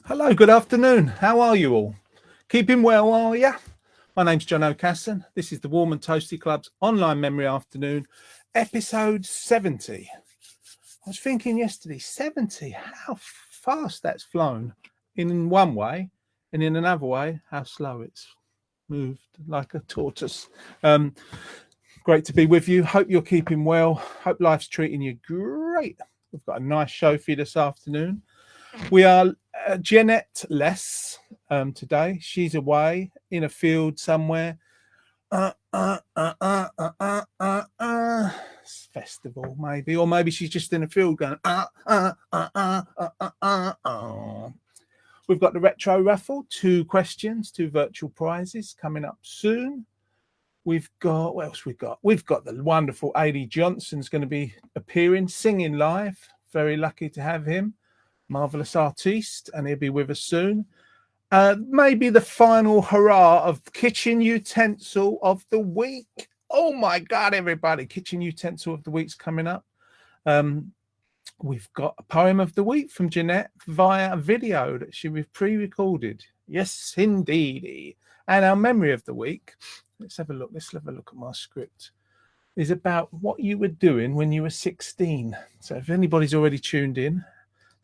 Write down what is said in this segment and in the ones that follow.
Hello, good afternoon. How are you all? Keeping well, are ya? My name's John O'Casson. This is the Warm and Toasty Club's online memory afternoon, episode 70. I was thinking yesterday, 70, how fast that's flown in one way, and in another way, how slow it's moved like a tortoise. Great to be with you. Hope you're keeping well. Hope life's treating you great. We've got a nice show for you this afternoon. We are Jeanette Less today. She's away in a field somewhere. Festival maybe, or maybe she's just in a field going. We've got the retro raffle, 2 questions, 2 virtual prizes coming up soon. We've got, what else we've got? We've got the wonderful A.D. Johnson's going to be appearing, singing live. Very lucky to have him. Marvelous artiste, and he'll be with us soon. Maybe the final hurrah of kitchen utensil of the week. Oh my God, everybody! Kitchen utensil of the week's coming up. We've got a poem of the week from Jeanette via video that she pre-recorded. Yes, indeedy. And our memory of the week. Let's have a look. Let's have a look at my script. Is about what you were doing when you were 16. So if anybody's already tuned in,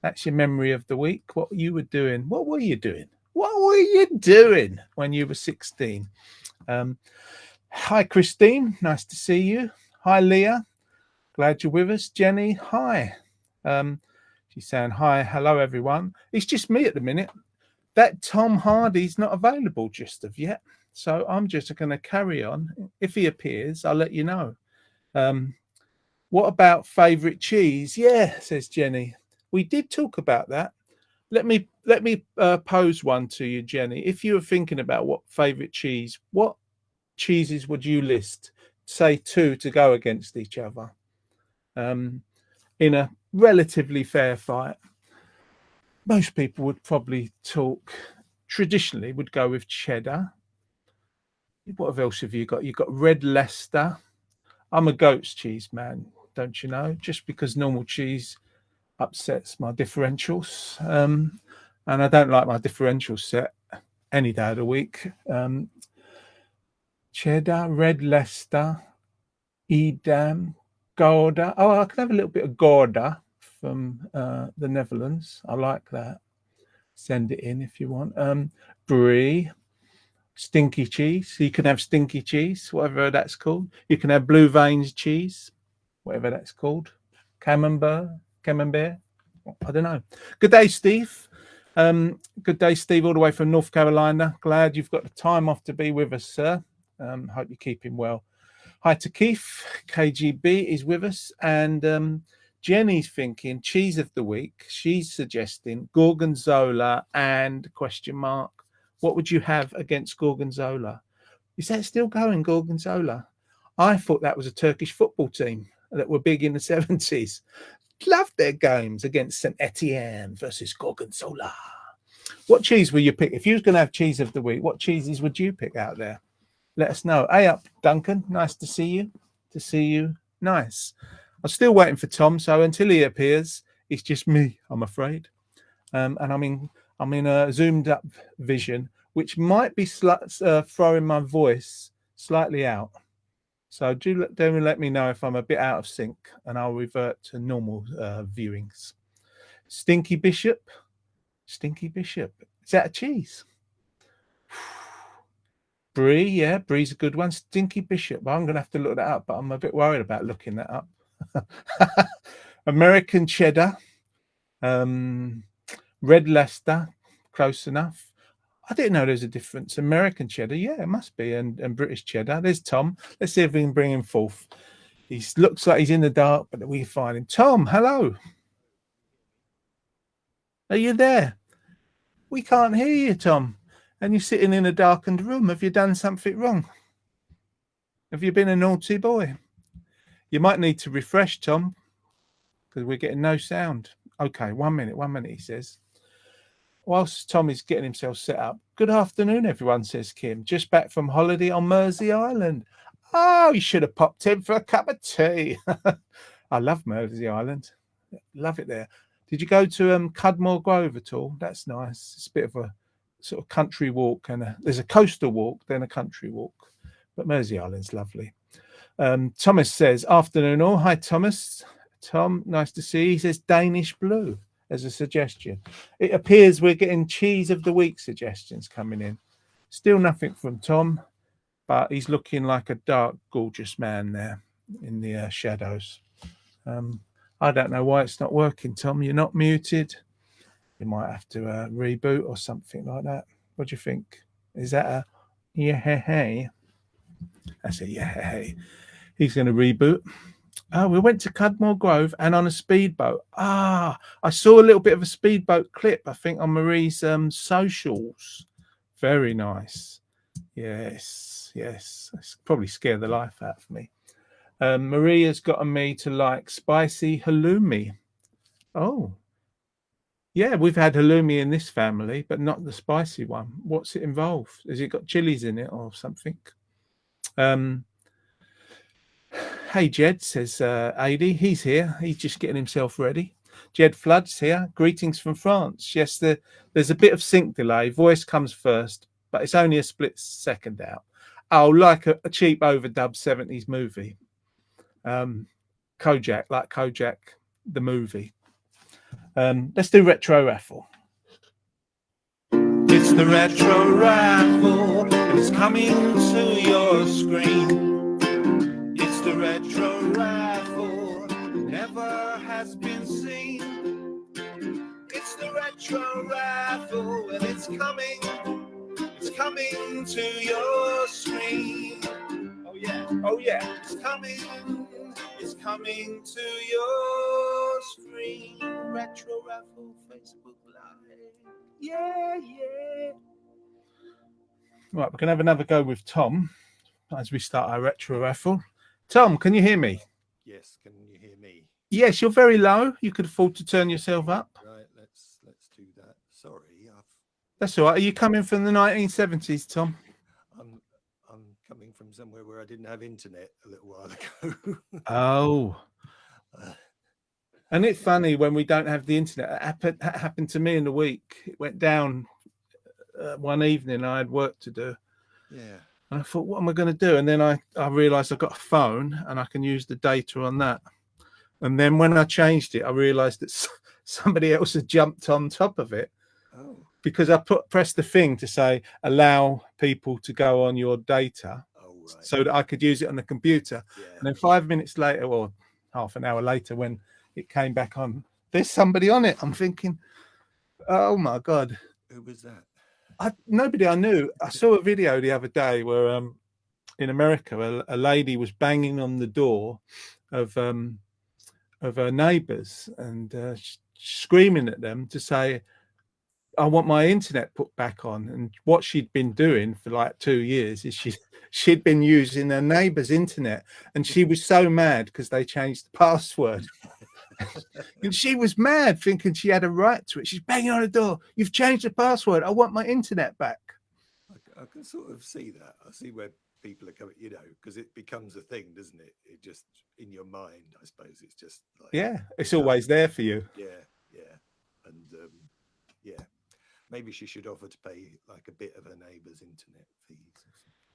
that's your memory of the week. What you were doing. What were you doing? What were you doing when you were 16? Hi, Christine. Nice to see you. Hi, Leah. Glad you're with us. Jenny, hi. She's saying hi. Hello, everyone. It's just me at the minute. That Tom Hardy's not available just of yet. So I'm just going to carry on. If he appears, I'll let you know. What about favourite cheese? Yeah, says Jenny. We did talk about that. Let me pose one to you, Jenny. If you were thinking about what favourite cheese, what cheeses would you list? Say 2 to go against each other in a relatively fair fight. Most people would probably traditionally would go with cheddar. What else have you got? You've got red Leicester. I'm a goat's cheese man, don't you know? Just because normal cheese upsets my differentials. And I don't like my differential set any day of the week. Cheddar, red Leicester, Edam, Gouda. Oh, I can have a little bit of Gouda from the Netherlands. I like that. Send it in if you want. Brie. Stinky cheese. So you can have stinky cheese, whatever that's called. You can have blue veins cheese, whatever that's called. Camembert. I don't know. Good day, Steve. Good day, Steve, all the way from North Carolina. Glad you've got the time off to be with us, sir. Hope you're keeping well. Hi to Keith. KGB is with us. And Jenny's thinking cheese of the week. She's suggesting Gorgonzola and question mark. What would you have against Gorgonzola? Is that still going, Gorgonzola? I thought that was a Turkish football team that were big in the 70s. Loved their games against St. Etienne versus Gorgonzola. What cheese will you pick? If you was going to have cheese of the week, what cheeses would you pick out there? Let us know. Hey up, Duncan. Nice to see you. Nice. I'm still waiting for Tom, so until he appears, it's just me, I'm afraid. And I'm in a zoomed up vision, which might be throwing my voice slightly out. So do let me know if I'm a bit out of sync, and I'll revert to normal viewings. Stinky Bishop. Is that a cheese? Brie, yeah, Brie's a good one. Stinky Bishop. I'm going to have to look that up, but I'm a bit worried about looking that up. American cheddar. Red Leicester, close enough. I didn't know there's a difference. American cheddar, yeah, it must be, and British cheddar. There's Tom. Let's see if we can bring him forth. He looks like he's in the dark, but we find him. Tom, hello. Are you there? We can't hear you, Tom. And you're sitting in a darkened room. Have you done something wrong? Have you been a naughty boy? You might need to refresh, Tom, because we're getting no sound. Okay, 1 minute, he says. Whilst Tom is getting himself set up, good afternoon, everyone, says Kim. Just back from holiday on Mersey Island. Oh, you should have popped in for a cup of tea. I love Mersey Island. Love it there. Did you go to Cudmore Grove at all? That's nice. It's a bit of a sort of country walk, and there's a coastal walk, then a country walk. But Mersey Island's lovely. Thomas says, afternoon all. Hi, Thomas. Tom, nice to see you. He says Danish blue as a suggestion. It appears we're getting cheese of the week suggestions coming in. Still nothing from Tom, but he's looking like a dark, gorgeous man there in the shadows. I don't know why it's not working, Tom. You're not muted. You might have to reboot or something like that. What do you think? Is that a yeah, hey? That's a yeah, hey. He's going to reboot. Oh, we went to Cudmore Grove and on a speedboat. I saw a little bit of a speedboat clip, I think, on Marie's socials. Very nice. Yes. It's probably scared the life out of me. Marie has gotten me to like spicy halloumi. Oh, yeah, we've had halloumi in this family, but not the spicy one. What's it involved? Has it got chilies in it or something? Hey, Jed, says Adi. He's here. He's just getting himself ready. Jed Flood's here. Greetings from France. Yes, there's a bit of sync delay. Voice comes first, but it's only a split second out. Oh, like a cheap overdub 70s movie. Kojak, like Kojak, the movie. Let's do retro raffle. It's the retro raffle. It's coming to your screen. It's the retro raffle. Never has been seen. It's the retro raffle, and it's coming to your screen. Oh yeah. It's coming to your screen. Retro raffle, Facebook Live. Yeah. Right, we're going to have another go with Tom as we start our retro raffle. Tom, can you hear me? Yes, can you hear me? Yes, you're very low. You could afford to turn yourself up. Right, let's do that. Sorry, That's all right. Are you coming from the 1970s, Tom? I'm coming from somewhere where I didn't have internet a little while ago. Oh. And it's funny when we don't have the internet. It happened to me in the week. It went down one evening. I had work to do. Yeah. And I thought, what am I going to do? And then I realized I've got a phone and I can use the data on that. And then when I changed it, I realized that somebody else had jumped on top of it. Oh. Because I pressed the thing to say, allow people to go on your data. Oh, right. So that I could use it on the computer. Yeah. And then 5 minutes later, or half an hour later, when it came back on, there's somebody on it. I'm thinking, oh my God. Who was that? Nobody I knew. I saw a video the other day where in America, a lady was banging on the door of her neighbours and screaming at them to say, I want my internet put back on. And what she'd been doing for like 2 years is she'd been using her neighbour's internet, and she was so mad because they changed the password. And she was mad, thinking she had a right to it. She's banging on the door. You've changed the password. I want my internet back. I can sort of see that. I see where people are coming, because it becomes a thing, doesn't it? It just, in your mind, I suppose it's just like... Yeah, it's always there for you. Yeah. And, yeah. Maybe she should offer to pay like a bit of her neighbour's internet fees.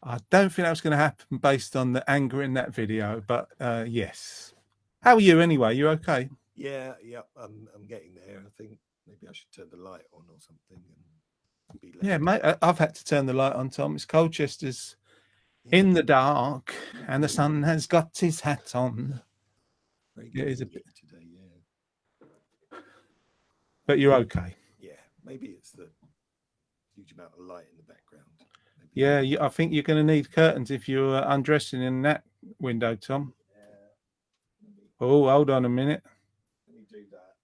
I don't think that's going to happen based on the anger in that video, but yes. How are you anyway? You okay? Yeah. I'm getting there. I think maybe I should turn the light on or something. And be yeah, mate. I've had to turn the light on, Tom. It's Colchester's in the dark, and the sun has got his hat on. Very good. It is a bit today, yeah. But you're okay. Yeah, maybe it's the huge amount of light in the background. Maybe. Yeah, I think you're going to need curtains if you're undressing in that window, Tom. Oh, hold on a minute. Let me do that.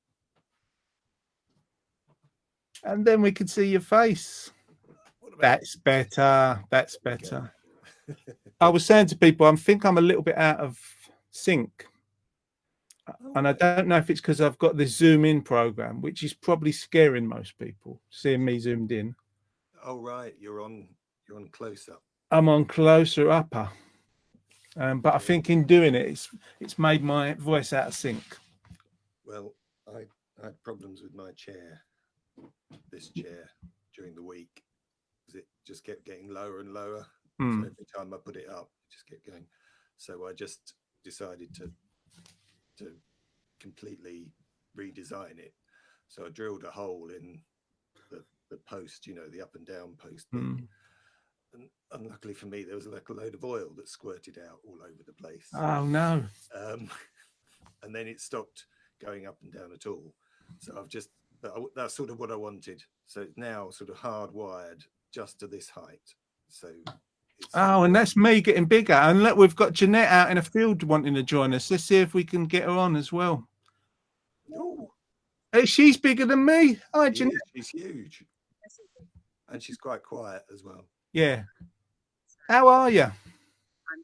And then we can see your face. That's better. I was saying to people, I think I'm a little bit out of sync. Oh, And I don't know if it's because I've got this zoom in program, which is probably scaring most people, seeing me zoomed in. oh right, you're on close up. I'm on closer upper. But I think in doing it, it's made my voice out of sync. Well, I had problems with my chair, this chair, during the week, because it just kept getting lower and lower. So every time I put it up, it just kept going. So I just decided to completely redesign it. So I drilled a hole in the post, the up and down post bit. And unluckily for me, there was like a load of oil that squirted out all over the place. Oh no! And then it stopped going up and down at all. So that's sort of what I wanted. So it's now sort of hardwired just to this height. So and that's me getting bigger. And look, we've got Jeanette out in a field wanting to join us. Let's see if we can get her on as well. Oh, hey, she's bigger than me. Hi, Jeanette. She's huge, and she's quite quiet as well. Yeah. How are you? I'm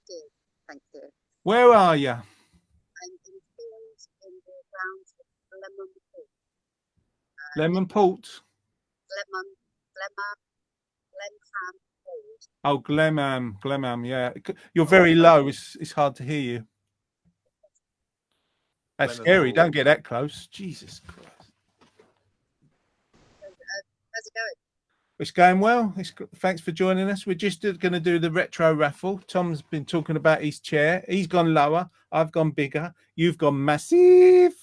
good, thank you. Where are you? I'm in fields in the grounds of Lemon Port. Glenham Port. Oh, Glenham. Yeah, you're very low. It's hard to hear you. That's scary. Don't get that close. Jesus Christ. How's it going? It's going well. Thanks for joining us. We're just going to do the retro raffle. Tom's been talking about his chair. He's gone lower. I've gone bigger. You've gone massive.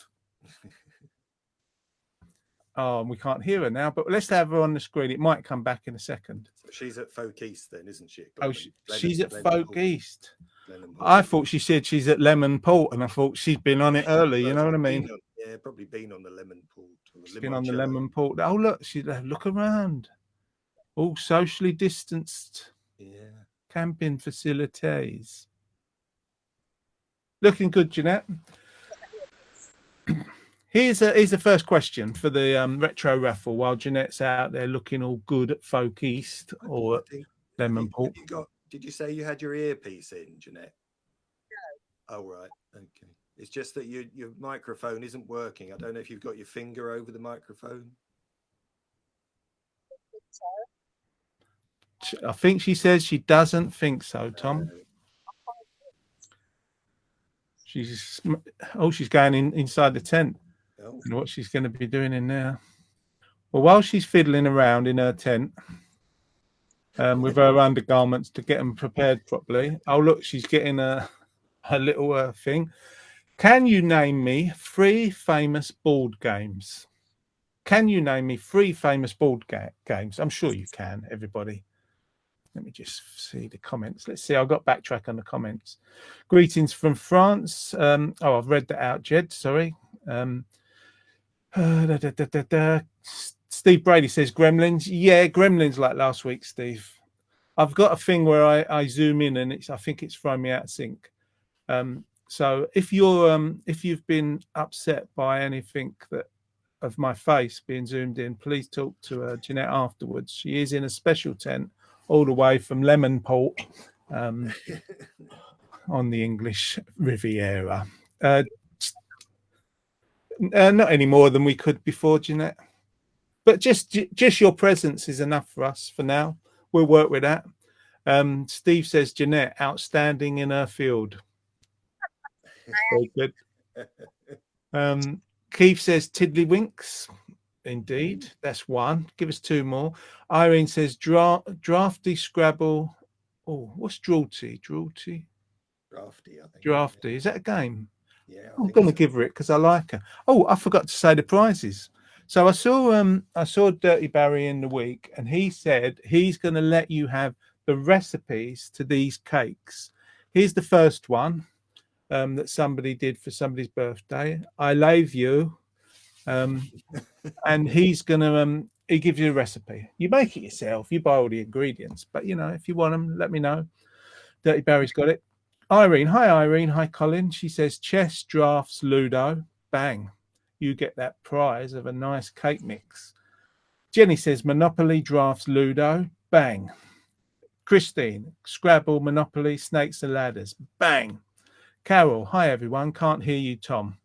Oh, and we can't hear her now, but let's have her on the screen. It might come back in a second. So she's at Folk East then, isn't she? She's at Folk East. I thought she said she's at Lemon Port, and I thought she'd been on it early. You know what I mean? Yeah, probably been on the Lemon Port. She's been on the Lemon Port. Oh, look, look around. All socially distanced. Yeah. Camping facilities. Looking good, Jeanette. Here's the first question for the retro raffle while Jeanette's out there looking all good at Folk East or Lemon Port. Did you say you had your earpiece in, Jeanette? No. Oh, right. Okay. It's just that your microphone isn't working. I don't know if you've got your finger over the microphone. I think she says she doesn't think so, Tom. She's going inside the tent. Oh. And what she's going to be doing in there. Well, while she's fiddling around in her tent with her undergarments to get them prepared properly. Oh, look, she's getting her little thing. Can you name me 3 famous board games? Can you name me 3 famous board games? I'm sure you can, everybody. Let me just see the comments. Let's see. I've got backtrack on the comments. Greetings from France. I've read that out, Jed. Sorry. Steve Brady says Gremlins. Yeah, Gremlins like last week, Steve. I've got a thing where I zoom in and I think it's throwing me out of sync. So if you've been upset by anything of my face being zoomed in, please talk to Jeanette afterwards. She is in a special tent all the way from Lemon Port on the English Riviera. Not any more than we could before, Jeanette. But just your presence is enough for us for now. We'll work with that. Steve says Jeanette, outstanding in her field. Very good. Keith says Tiddlywinks. Indeed, that's one. Give us 2 more. Irene says Drafty Scrabble. Oh, what's Draughty? Drafty, I think. Drafty. Is that a game? Yeah. I'm going to give her it because I like her. Oh, I forgot to say the prizes. So I saw Dirty Barry in the week, and he said he's going to let you have the recipes to these cakes. Here's the first one that somebody did for somebody's birthday. I love you. And he's gonna he gives you a recipe. You make it yourself, you buy all the ingredients, but if you want them, let me know. Dirty Barry's got it. Irene, hi Colin. She says chess, drafts, Ludo. Bang, you get that prize of a nice cake mix. Jenny says Monopoly, drafts, Ludo. Bang. Christine, Scrabble, Monopoly, Snakes and Ladders. Bang. Carol, hi everyone. Can't hear you, Tom.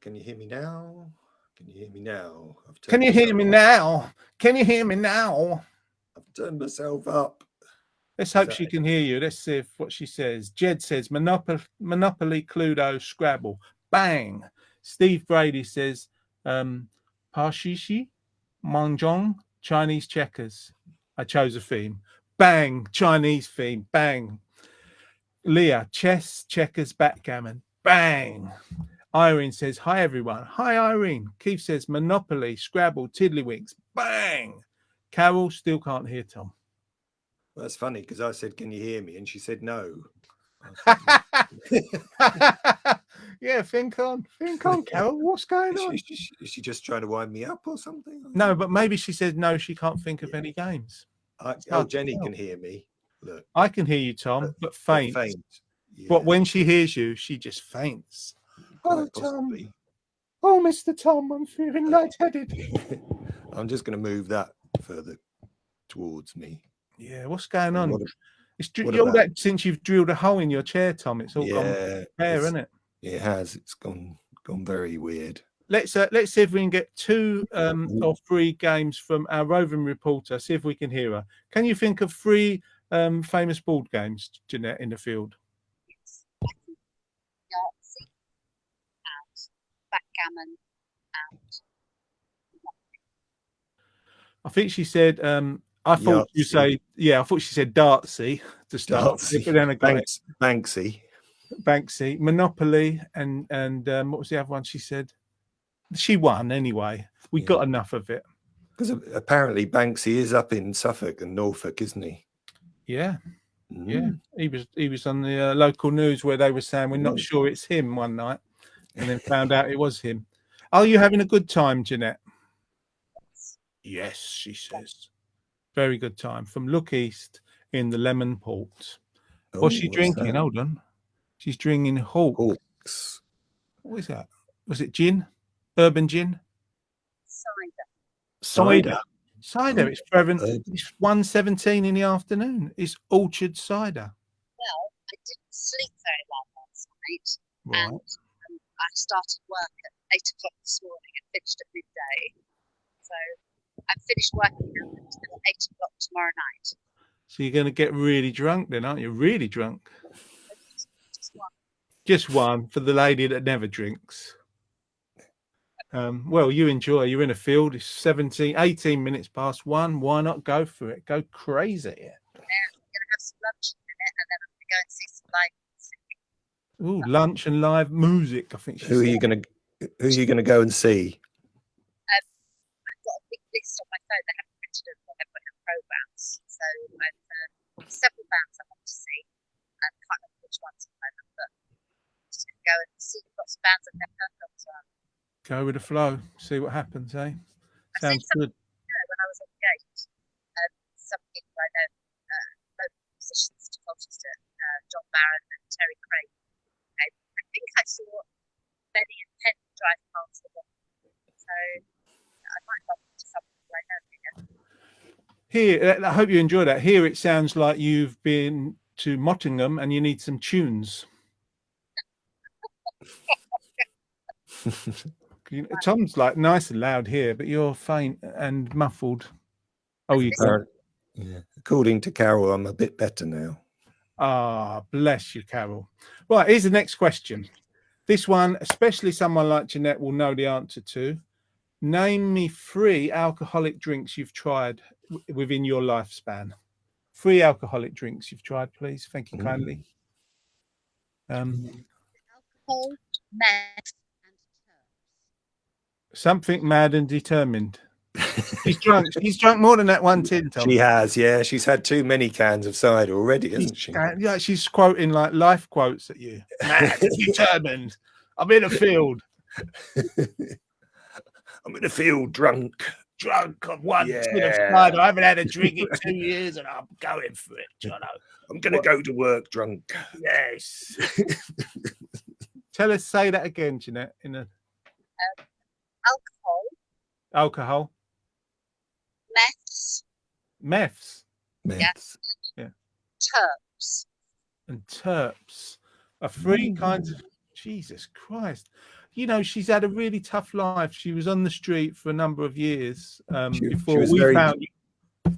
Can you hear me now? Can you hear me now? Can you hear me now? Can you hear me now? I've turned myself up. Let's hope she can hear you. Let's see if what she says. Jed says Monopoly, Cluedo, Scrabble. Bang. Steve Brady says Parshishi, Mahjong, Chinese checkers. I chose a theme. Bang. Chinese theme. Bang. Leah, chess, checkers, backgammon. Bang. Irene says, hi, everyone. Hi, Irene. Keith says, Monopoly, Scrabble, Tiddlywinks. Bang. Carol still can't hear Tom. Well, that's funny because I said, can you hear me? And she said, no. Yeah, think on, Carol. What's going on? Is she just trying to wind me up or something? No, but maybe she said no, she can't think of any games. Jenny can hear me. Look. I can hear you, Tom, but faint. Yeah. But when she hears you, she just faints. Oh, Tom. Oh, Mr. Tom, I'm feeling lightheaded. I'm just going to move that further towards me. Yeah, what's going on? It's about that since you've drilled a hole in your chair, Tom. It's all gone there, isn't it? It has. It's gone very weird. Let's see if we can get 2 or 3 games from our roving reporter. See if we can hear her. Can you think of 3 famous board games, Jeanette, in the field? Yes. Yahtzee and backgammon and I think she said. I thought you say. Yeah, I thought she said Dartsy to start. Banksy, Monopoly, and what was the other one she said? She won anyway. We got enough of it. Because apparently Banksy is up in Suffolk and Norfolk, isn't he? Yeah. Yeah. He was on the local news where they were saying we're not sure it's him one night, and then found out it was him. Are you having a good time, Jeanette? Yes, she says. Very good time. From Look East in the Lemon Port. What's she drinking? That? Hold on. She's drinking Hawks. What is that? Was it gin? Urban gin? Cider. It's forever. It's 1:17 in the afternoon. It's Orchard cider. Well, I didn't sleep very well last night. Right. And I started work at 8 o'clock this morning and finished at midday. So I'm finished working until 8 o'clock tomorrow night. So you're going to get really drunk then, aren't you? Really drunk. Just one for the lady that never drinks. Well, you enjoy. You're in a field. It's 18 minutes past 1. Why not go for it? Go crazy. Yeah, I'm going to have some lunch in a minute and then I'm going to go and see some live music. Ooh, lunch and live music. I think. Who are you going to go and see? I've got a big list on my phone. They haven't printed it. They've got programs. So I've several bands I want to see. I can't remember which ones at the moment, but I'm just going to go and see lots of bands I've never heard of as well. Go with the flow. See what happens, eh? Sounds good. When I was on the gate, some people I know, local musicians to Colchester, John Barron and Terry Craig. I think I saw Benny and Penn drive past the one. So I might bump into some people I know here. Here, I hope you enjoy that. Here it sounds like you've been to Mottingham and you need some tunes. Tom's like nice and loud here, but you're faint and muffled. Oh, you can't. Yeah. According to Carol, I'm a bit better now. Ah, bless you, Carol. Right, here's the next question. This one, especially someone like Jeanette will know the answer to. Name me 3 alcoholic drinks you've tried within your lifespan. 3 alcoholic drinks you've tried, please. Thank you kindly. Alcohol, meth, something mad and determined. She's drunk. She's drunk more than that one tin, Tom. She has, yeah. She's had too many cans of cider already, hasn't she? Yeah, she's quoting like life quotes at you. Mad, determined. I'm in a field. I'm in a field drunk. Drunk on one tin of cider. I haven't had a drink in 2 years and I'm going for it, Jono. I'm going to go to work drunk. Yes. Tell us, say that again, Jeanette. In a alcohol. Meths. Yeah. Yeah. Terps. And terps. three kinds of Jesus Christ. You know, she's had a really tough life. She was on the street for a number of years before found.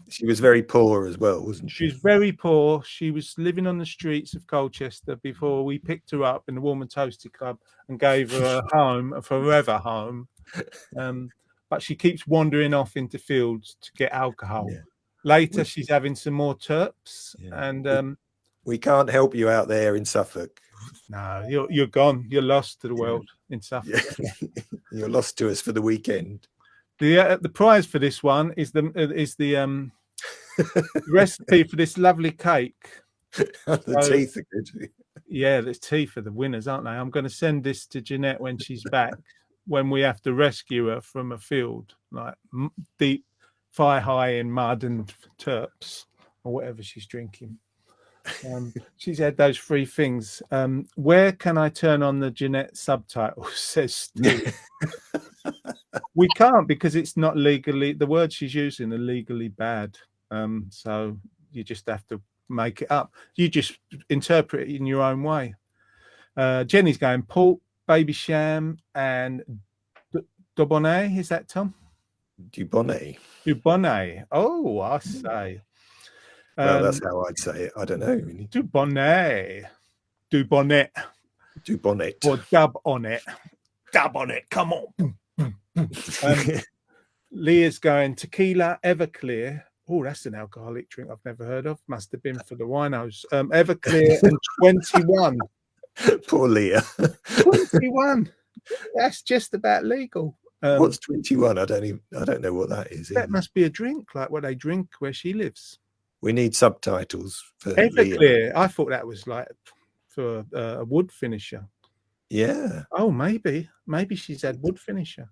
She was very poor as well, wasn't she? She was very poor. She was living on the streets of Colchester before we picked her up in the Warm and Toasty Club and gave her a home, a forever home. But she keeps wandering off into fields to get alcohol. Yeah. Later, she's having some more terps, and we can't help you out there in Suffolk. No, you're gone. You're lost to the world in Suffolk. Yeah. You're lost to us for the weekend. The prize for this one is the recipe for this lovely cake. The teeth are good. Yeah, the teeth are the winners, aren't they? I'm going to send this to Jeanette when she's back, when we have to rescue her from a field, like deep, thigh-high in mud and terps or whatever she's drinking. She's had those three things. Where can I turn on the Jeanette subtitles? Says Steve. We can't because it's not legally. The words she's using are legally bad. So you just have to make it up. You just interpret it in your own way. Jenny's going Port, Babycham, and Dubonnet. Is that Tom? Dubonnet. Dubonnet. Oh, I say. Well, that's how I'd say it. I don't know. Dubonnet. Dubonnet. Dubonnet. Or dub on it. Dub on it. Come on. Leah's going Tequila Everclear. Oh, that's an alcoholic drink I've never heard of. Must have been for the winos. Everclear and 21. Poor Leah. 21. That's just about legal. What's 21? I don't know what that is. That must be a drink, like what they drink where she lives. We need subtitles for Everclear. Leah. I thought that was like for a wood finisher. Yeah. Oh, maybe she's had wood finisher.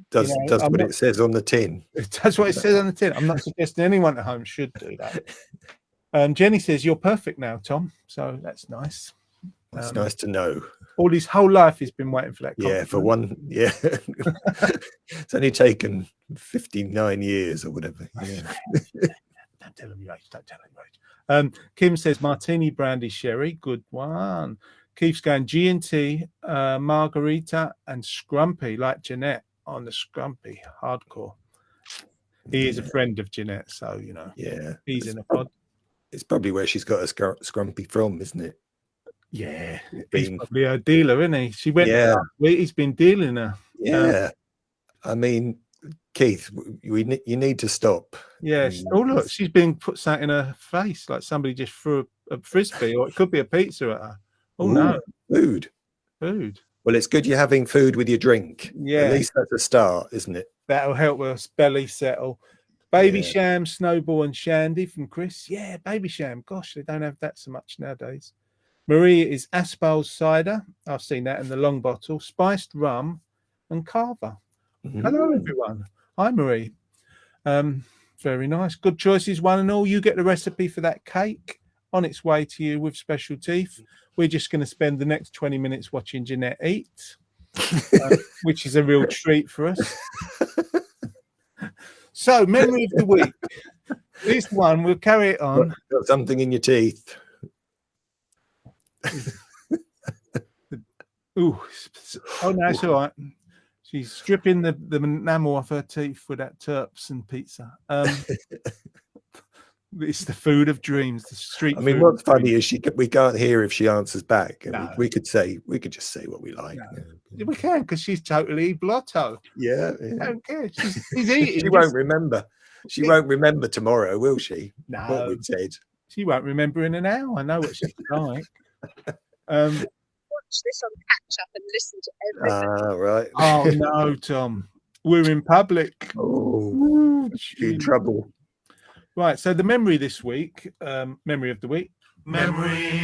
Does what it says on the tin. That's what it says on the tin. I'm not suggesting anyone at home should do that. Jenny says you're perfect now, Tom. So that's nice. That's nice to know. All his whole life he's been waiting for that. Yeah, for one. Yeah. It's only taken 59 years or whatever. Yeah. Don't tell him your age. Don't tell him your age. Kim says martini brandy sherry. Good one. Keith's going G&T, margarita, and scrumpy, like Jeanette on the scrumpy hardcore. He is a friend of Jeanette, so you know. Yeah, he's in a pod. It's probably where she's got a scrumpy from, isn't it? Yeah, he's probably a dealer, isn't he? She went. Yeah, he's been dealing her. Yeah, I mean, Keith, you need to stop. Yes. Oh look, she's being put something in her face, like somebody just threw a frisbee, or it could be a pizza at her. Oh no, food. Well, it's good you're having food with your drink. Yeah, at least that's a start, isn't it? That'll help her belly settle. Babycham, Snowball, and Shandy from Chris. Yeah, Babycham. Gosh, they don't have that so much nowadays. Maria is Aspal's cider. I've seen that in the long bottle. Spiced rum and Carver. Hello, everyone. Hi, Marie. Very nice. Good choices, one and all. You get the recipe for that cake on its way to you with special teeth. We're just going to spend the next 20 minutes watching Jeanette eat, which is a real treat for us. So, memory of the week. This one, we'll carry it on. Got something in your teeth. Ooh. Oh, no, it's all right. She's stripping the enamel off her teeth with that terps and pizza. It's the food of dreams, the street. I mean, what's funny is we can't hear if she answers back. No. We could just say what we like. No. We can because she's totally blotto. Yeah. I don't care. She's eating. She won't remember. She won't remember tomorrow, will she? No. What we said. She won't remember in an hour. I know what she's like. Watch this on catch up and listen to everything. Right. Oh no, Tom. We're in public. Oh, you're in trouble. Right, so the memory this week, memory of the week. Memory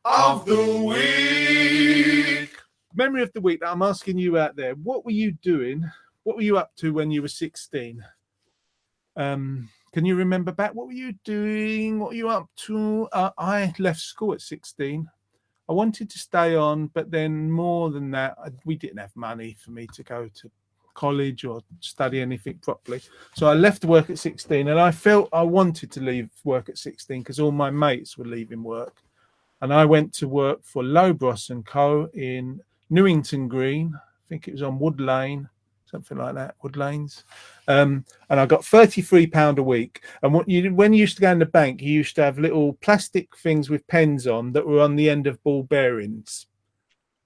of the week. Memory of the week that I'm asking you out there. What were you doing? What were you up to when you were 16? Can you remember back? What were you doing? What were you up to? I left school at 16. I wanted to stay on, but then more than that, we didn't have money for me to go to college or study anything properly. So I left work at 16, and I felt I wanted to leave work at 16 because all my mates were leaving work. and I went to work for Lobros and Co. in Newington Green. I think it was on Wood Lane, something like that, Wood Lanes. And I got £33 a week. And when you used to go in the bank, you used to have little plastic things with pens on that were on the end of ball bearings.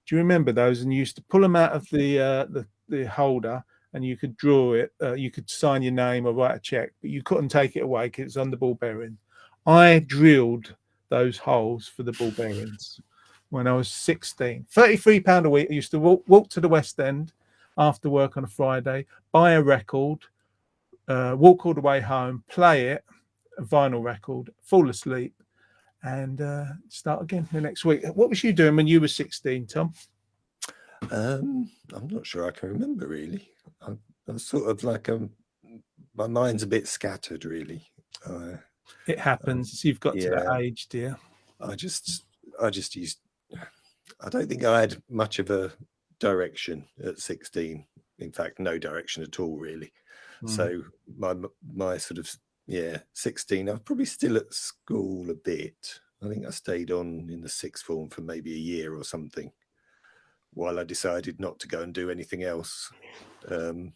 Do you remember those? And you used to pull them out of the holder, and you could draw it. You could sign your name or write a check, but you couldn't take it away because it's on the ball bearing. I drilled those holes for the ball bearings when I was 16. £33 a week. I used to walk to the West End after work on a Friday, buy a record, walk all the way home, play it, a vinyl record, fall asleep, and start again the next week. What was you doing when you were 16, Tom? I'm not sure I can remember really. I'm sort of like my mind's a bit scattered really. It happens. You've got to that age, dear. I just used. I don't think I had much of a direction at 16. In fact, no direction at all really. So my sort of 16. I was probably still at school a bit. I think I stayed on in the sixth form for maybe a year or something, while I decided not to go and do anything else. And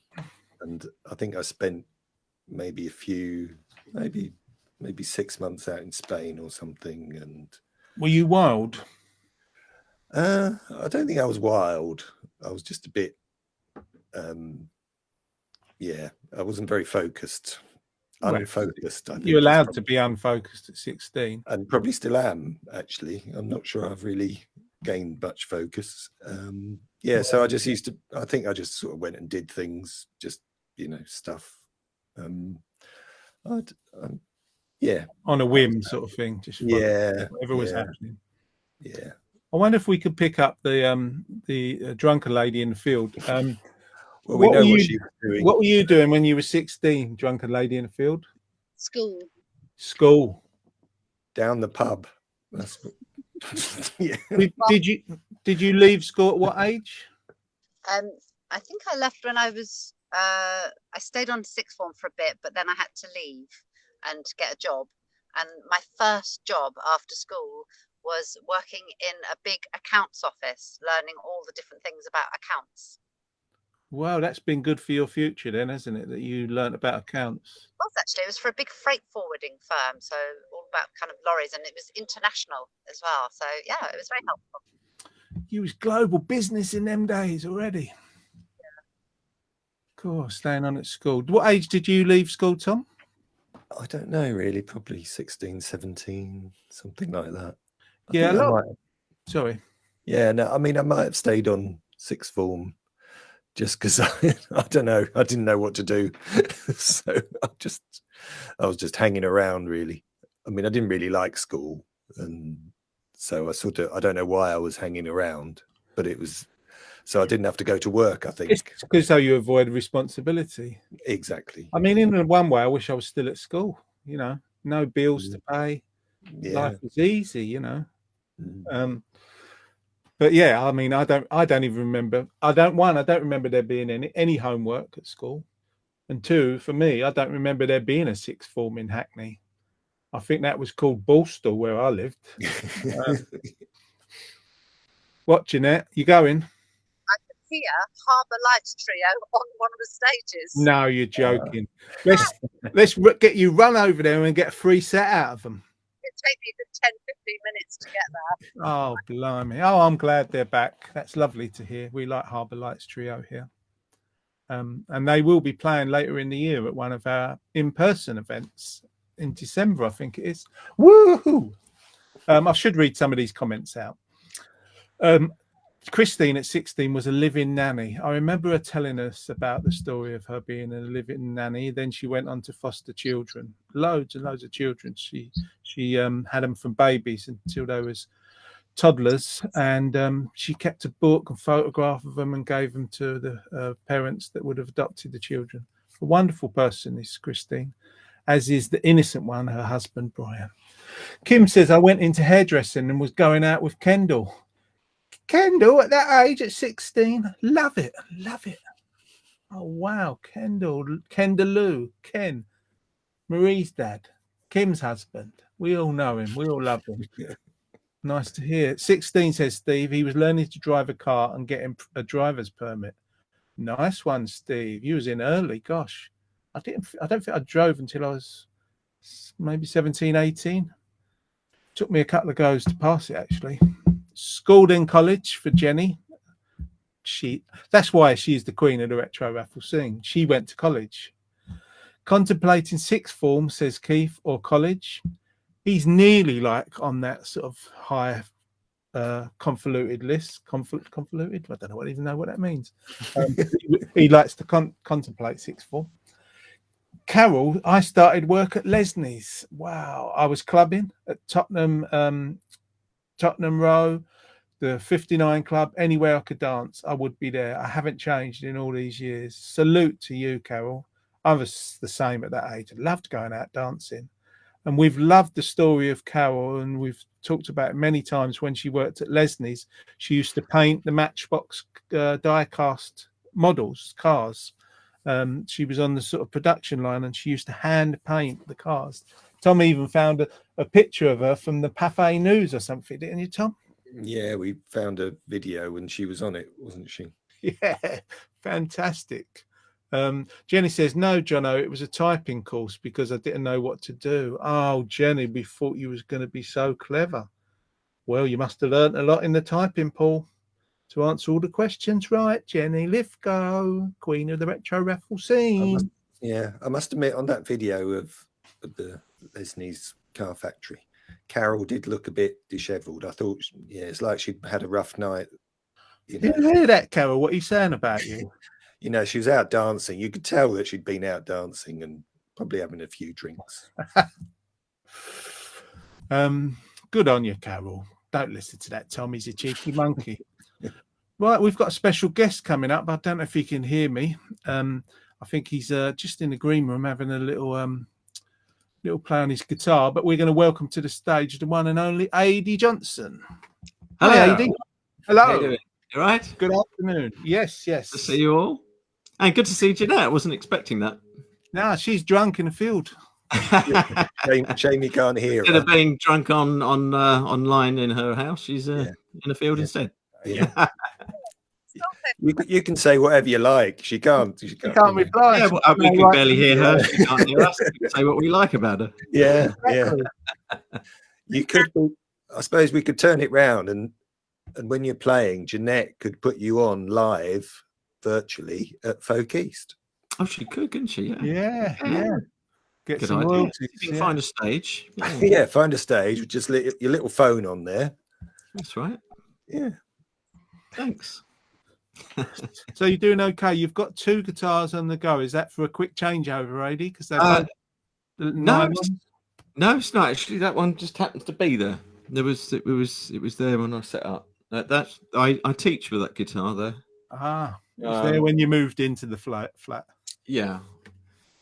I think I spent maybe maybe 6 months out in Spain or something. And were you wild? I don't think I was wild. I was just a bit, I wasn't very focused. Unfocused. I think you're allowed to be unfocused at 16. And probably still am, actually. I'm not sure I've really gained much focus. So I just I think I just sort of went and did things, just, stuff. On a whim sort of thing. Just whatever was happening. Yeah. I wonder if we could pick up the drunken lady in the field. Well, we know what she was doing. What were you doing when you were 16, drunken lady in the field? School. Down the pub. That's Did you leave school at what age? I think I left when I was I stayed on sixth form for a bit, but then I had to leave and get a job. And my first job after school was working in a big accounts office, learning all the different things about accounts. Wow, that's been good for your future then, hasn't it? That you learnt about accounts. It was for a big freight forwarding firm, so all about kind of lorries, and it was international as well. So yeah, it was very helpful. You was global business in them days already. Yeah. Cool, staying on at school. What age did you leave school, Tom? I don't know really, probably 16, 17, something like that. Sorry. Yeah, no, I mean, I might have stayed on sixth form just because I don't know, I didn't know what to do. So I was just hanging around really. I mean, I didn't really like school, and so I don't know why I was hanging around, but it was, so I didn't have to go to work, I think. It's because so you avoid responsibility. Exactly. I mean, in one way, I wish I was still at school, no bills to pay. Yeah. Life was easy, But yeah, I mean, I don't even remember. I don't remember there being any homework at school. And two, for me, I don't remember there being a sixth form in Hackney. I think that was called Borstal where I lived. What, Jeanette? You going? I could hear Harbour Lights Trio on one of the stages. No, you're joking. Let's get you run over there and get a free set out of them. It'd take me a good 10, 15 minutes to get there. Oh, blimey. Oh, I'm glad they're back. That's lovely to hear. We like Harbour Lights Trio here. And they will be playing later in the year at one of our in-person events in December, I think it is. Woohoo! I should read some of these comments out. Christine at 16 was a living nanny. I remember her telling us about the story of her being a living nanny. Then she went on to foster children, loads and loads of children. She had them from babies until they was toddlers, and she kept a book and photograph of them and gave them to the parents that would have adopted the children. A wonderful person is Christine, as is the innocent one, her husband Brian. Kim says, I went into hairdressing and was going out with Kendall. Kendall at that age, at 16, love it. Oh wow, Kendall, Ken, Marie's dad, Kim's husband. We all know him. We all love him. Nice to hear. 16 says Steve. He was learning to drive a car and getting a driver's permit. Nice one, Steve. You was in early. Gosh, I don't think I drove until I was maybe 17, 18. Took me a couple of goes to pass it, actually. Schooled in college for Jenny. That's why she's the queen of the retro raffle scene. She went to college. Contemplating sixth form, says Keith, or college. He's nearly like on that sort of high convoluted list. Convoluted? I don't know even know what that means. He likes to contemplate sixth form. Carol, I started work at Lesney's. Wow. I was clubbing at Tottenham Row, the 59 Club. Anywhere I could dance, I would be there. I haven't changed in all these years. Salute to you, Carol. I was the same at that age. I loved going out dancing. And we've loved the story of Carol, and we've talked about it many times. When she worked at Lesney's, she used to paint the Matchbox die-cast models, cars. She was on the sort of production line, and she used to hand paint the cars. Tom even found a picture of her from the Pathé News or something, didn't you, Tom? Yeah, we found a video when she was on it, wasn't she? Yeah, fantastic. Jenny says, no, Jono, it was a typing course because I didn't know what to do. Oh, Jenny, we thought you was going to be so clever. Well, you must have learnt a lot in the typing pool to answer all the questions right, Jenny. Lithgow, queen of the retro raffle scene. I must admit, on that video of the Lesney's car factory, Carol did look a bit dishevelled. I thought, it's like she'd had a rough night. You hear that, Carol? What are you saying about you? She was out dancing. You could tell that she'd been out dancing and probably having a few drinks. Good on you, Carol. Don't listen to that, Tom. He's a cheeky monkey. Right, we've got a special guest coming up. I don't know if he can hear me. I think he's just in the green room having a little play on his guitar. But we're going to welcome to the stage the one and only Adi Johnson. Hello. Hi, Adi. Hello. How you doing? You all right? Good afternoon. Yes. Good to see you all. And good to see Jeanette. I wasn't expecting that. No, she's drunk in the field. Shame you can't hear Instead her. of being drunk online in her house, she's in the field instead. Yeah. You can say whatever you like. She can't reply. Yeah, well, we can barely hear her. She can't hear us. We can say what we like about her. Yeah. You could. I suppose we could turn it round, and when you're playing, Jeanette could put you on live virtually at Folk East. Oh, she could, couldn't she? Yeah. Get Good some idea. royalties. You can find a stage. Yeah, find a stage with just your little phone on there. That's right. Yeah. Thanks. So you're doing okay. You've got 2 guitars on the go. Is that for a quick changeover, Adi? Because no, it's not actually. That one just happens to be there. It was there when I set up. I teach with that guitar there. It was there when you moved into the flat. Yeah,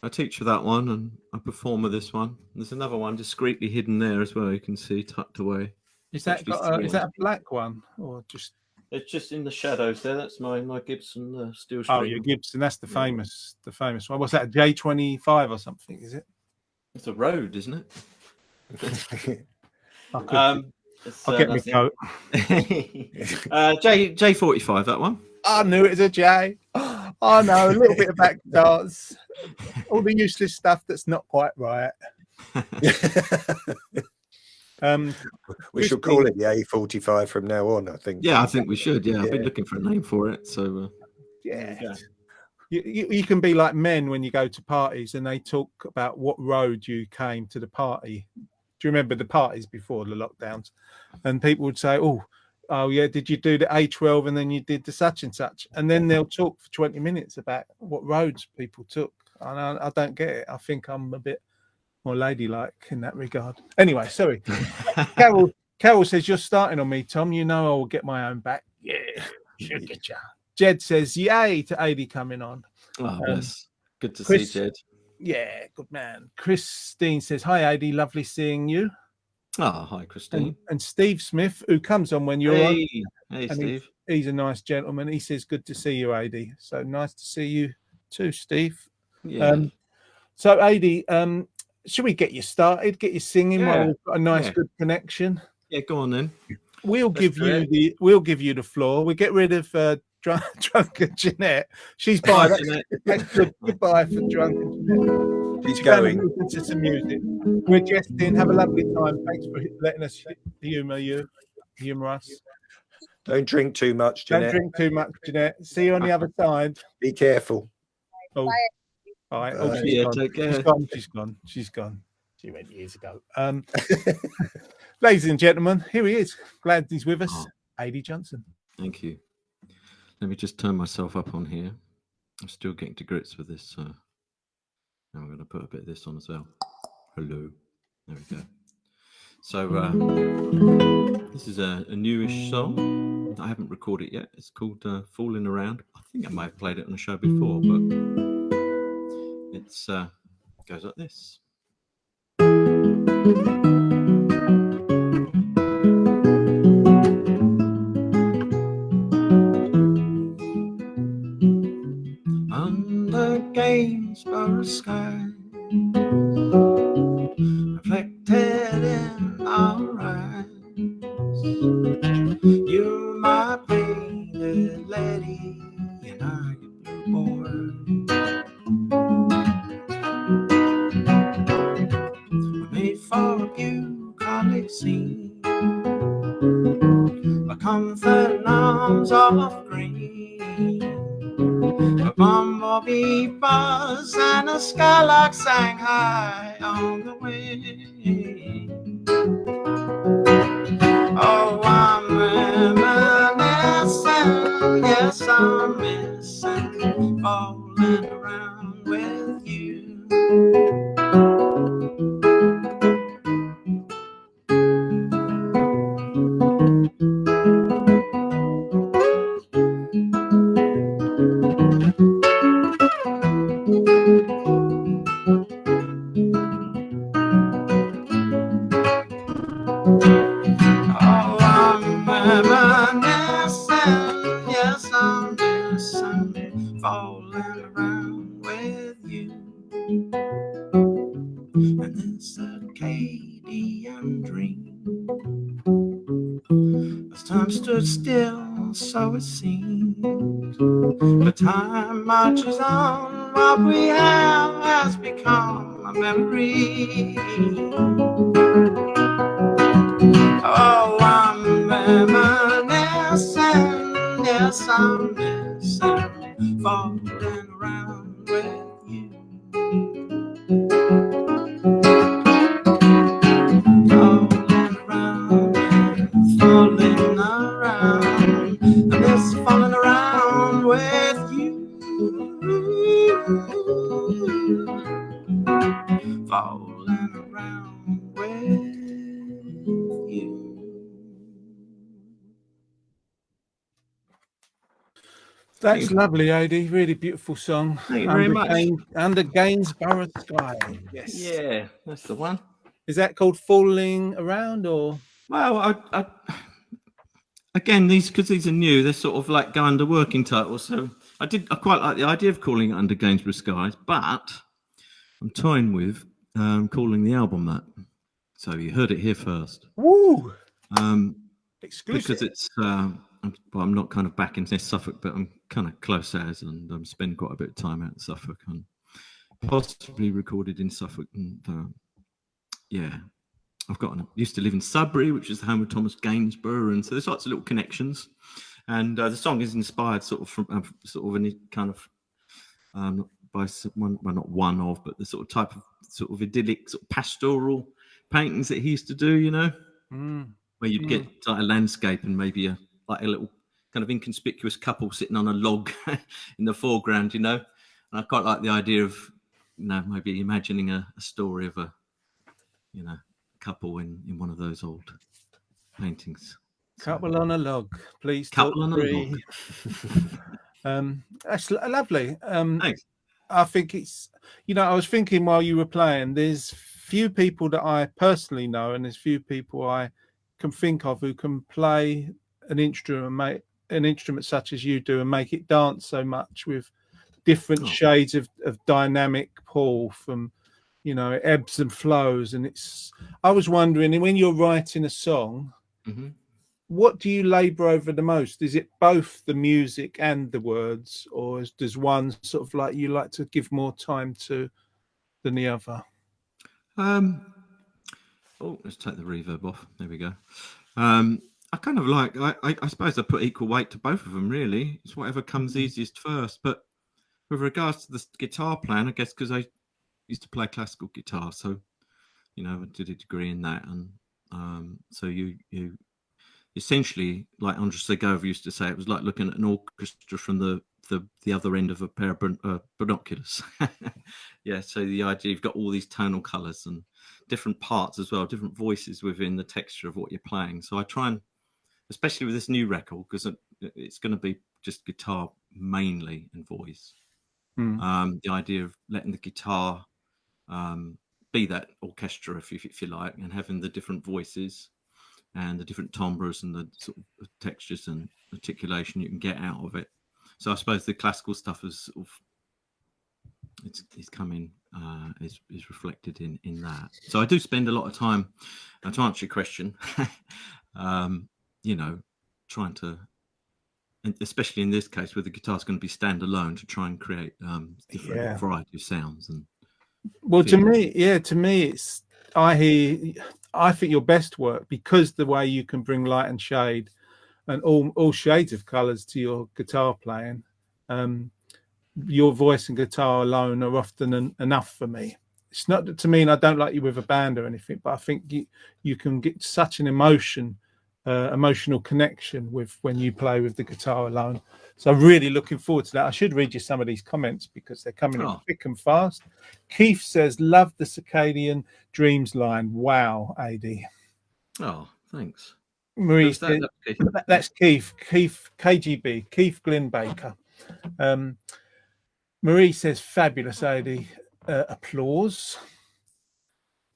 I teach with that one, and I perform with this one. There's another one discreetly hidden there as well. You can see tucked away. Is that a black one or just? It's just in the shadows there. That's my Gibson steel string. Oh, your Gibson. That's the famous one. What's that? A J25 or something? Is it? It's a Rode, isn't it? I'll get my coat. J45, that one. I knew it was a J. I know a little bit about guitars. All the useless stuff that's not quite right. We should call it the A45 from now on, I think. Yeah, I think we should. Yeah, I've been looking for a name for it. So you can be like men when you go to parties and they talk about what road you came to the party. Do you remember the parties before the lockdowns? And people would say, oh yeah, did you do the A12 and then you did the such and such? And then they'll talk for 20 minutes about what roads people took. And I don't get it. I think I'm a bit more ladylike in that regard. Anyway, sorry. Carol says, you're starting on me, Tom. You know I will get my own back. Yeah, should get you. Jed says, yay to Adi coming on. Oh, yes. Good to see Jed. Yeah, good man. Christine says, hi, Adi. Lovely seeing you. Oh, hi, Christine. And Steve Smith, who comes on when you're on. Hey, Steve. He's a nice gentleman. He says, good to see you, Adi. So nice to see you too, Steve. Yeah. So, Adi, should we get you started? Get you singing while we've got a nice, good connection? Yeah, go on then. We'll Let's give do you it. we'll give you the floor. We get rid of drunken Jeanette. She's Bye, by. Jeanette. That's good. Goodbye for drunken Jeanette. She's Go and going. listen to some music. We're jesting. Have a lovely time. Thanks for letting us humor us. Don't drink too much, Don't Jeanette. drink too much, Jeanette. See you on the other side. Be careful. Oh, Bye. all right. Oh, Bye. she's Yeah, gone. take care. She's gone. She's gone. She's gone. She went years ago. Ladies and gentlemen, here he is. Glad he's with us. Oh. A.D. Johnson. Thank you. Let me just turn myself up on here. I'm still getting to grips with this. So now I'm going to put a bit of this on as well. Hello. There we go. So this is a newish song. I haven't recorded it yet. It's called Falling Around. I think I might have played it on a show before, but it's goes like this. Under Gainsborough sky, reflected in our eyes, you're my painted lady, and I your boy. We made for a bucolic scene, a comfort in arms of green, a bumblebee buzz and a skylark sang high on the wing. Oh, I'm reminiscing, yes, I'm missing, falling around with you. Oh, I'm reminiscing, yes, I'm missing, falling around with you. And this circadian dream, as time stood still, so it seemed, but time marches on, what we have has become a memory. Oh, I'm reminiscing, yes, I'm missing, falling around with you. Falling around, and it's falling around with you. Falling around with you. That's lovely, A.D. Really beautiful song. Thank you very much. Under Gainsborough Sky. Yes. Yeah, that's the one. Is that called Falling Around or? Well, I again, because these are new, they're sort of like go under working titles. So I quite like the idea of calling it Under Gainsborough Skies, but I'm toying with calling the album that. So you heard it here first. Woo! Exclusive. Because it's I'm not kind of back in Suffolk, but I'm kind of close as, and I'm spending quite a bit of time out in Suffolk and possibly recorded in Suffolk. And yeah, used to live in Sudbury, which is the home of Thomas Gainsborough, and so there's lots of little connections. And the song is inspired sort of from sort of any kind of by someone, well, not one of, but the sort of type of sort of idyllic, sort of pastoral paintings that he used to do, you know, where you'd get like a landscape and maybe a little kind of inconspicuous couple sitting on a log in the foreground, you know. And I quite like the idea of, you know, maybe imagining a story of a, you know, couple in one of those old paintings. Couple on a log, please. Couple on a log. That's lovely. Thanks. I think it's, you know, I was thinking while you were playing, there's few people that I personally know, and there's few people I can think of who can play an instrument such as you do and make it dance so much with different shades of dynamic, Paul, from, you know, ebbs and flows. And I was wondering, when you're writing a song, hmm What do you labour over the most? Is it both the music and the words, or does one sort of like you like to give more time to than the other? Oh, let's take the reverb off. There we go. I kind of like. I suppose I put equal weight to both of them. Really, it's whatever comes easiest first. But with regards to the guitar playing, I guess because I used to play classical guitar, so I did a degree in that, and so you essentially, like Andres Segovia used to say, it was like looking at an orchestra from the other end of a pair of binoculars. Yeah, so the idea you've got all these tonal colours and different parts as well, different voices within the texture of what you're playing. So I try and, especially with this new record, because it's going to be just guitar mainly and voice. The idea of letting the guitar be that orchestra, if you like, and having the different voices and the different timbres and the sort of textures and articulation you can get out of it. So I suppose the classical stuff is sort of it's coming is reflected in that. So I do spend a lot of time to answer your question. Trying to, and especially in this case where the guitar's going to be standalone, to try and create different variety of sounds. And well, to me, it's I think your best work, because the way you can bring light and shade and all shades of colours to your guitar playing, your voice and guitar alone are often enough for me. It's not to mean I don't like you with a band or anything, but I think you can get such an emotional connection with when you play with the guitar alone. So I'm really looking forward to that. I should read you some of these comments because they're coming in thick and fast. Keith says, love the Circadian Dreams line. Wow, AD. Oh, thanks. Marie says, that's Keith KGB, Keith Glyn Baker. Marie says, fabulous, AD. Applause.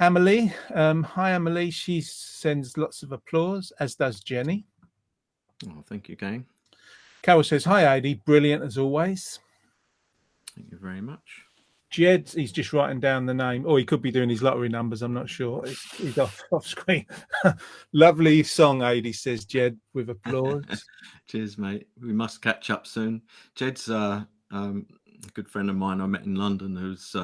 Amelie, hi Amelie. She sends lots of applause, as does Jenny. Oh, thank you, gang. Carol says, hi AD, brilliant as always. Thank you very much. Jed, he's just writing down the name, or he could be doing his lottery numbers, I'm not sure. He's off screen. Lovely song, AD, says Jed with applause. Cheers, mate. We must catch up soon. Jed's a good friend of mine I met in London who's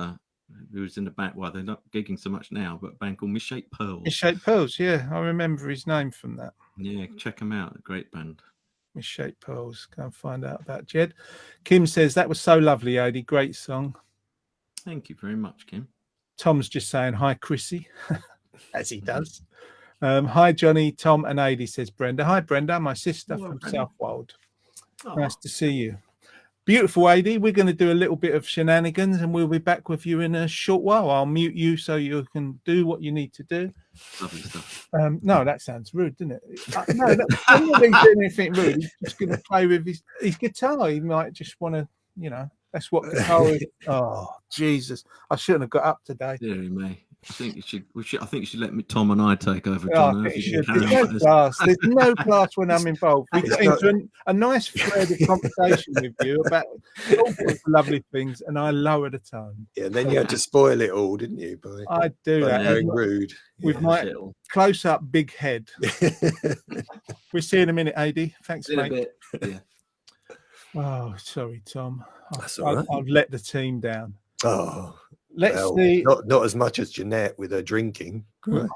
in the band. Well, they're not gigging so much now, but a band called Misshaped Pearls. Misshaped Pearls, yeah. I remember his name from that. Yeah, check them out. A great band. Misshaped Pearls. Go and find out about Jed. Kim says, that was so lovely, AD. Great song. Thank you very much, Kim. Tom's just saying, hi, Chrissy, as he does. Hi, Johnny, Tom, and AD, says Brenda. Hi, Brenda, my sister from Southwold. Oh. Nice to see you. Beautiful, AD. We're going to do a little bit of shenanigans and we'll be back with you in a short while. I'll mute you so you can do what you need to do. Lovely stuff. No, that sounds rude, doesn't it? No, I'm not going to do anything rude. He's just going to play with his guitar. He might just want to, that's what guitar is. Oh, Jesus. I shouldn't have got up today. Yeah, mate. I think you should let Tom and I take over, John. There's no class. There's no class when I'm involved. We get into a nice thread of conversation with you about all sorts of lovely things, and I lower the tone. Yeah, and then you had to spoil it all, didn't you? I do that. Going rude. With my close-up big head. We'll see you in a minute, AD. Thanks, mate. Yeah. Oh, sorry, Tom. That's all right. I've let the team down. Oh. Let's see. Not as much as Jeanette with her drinking. Oh,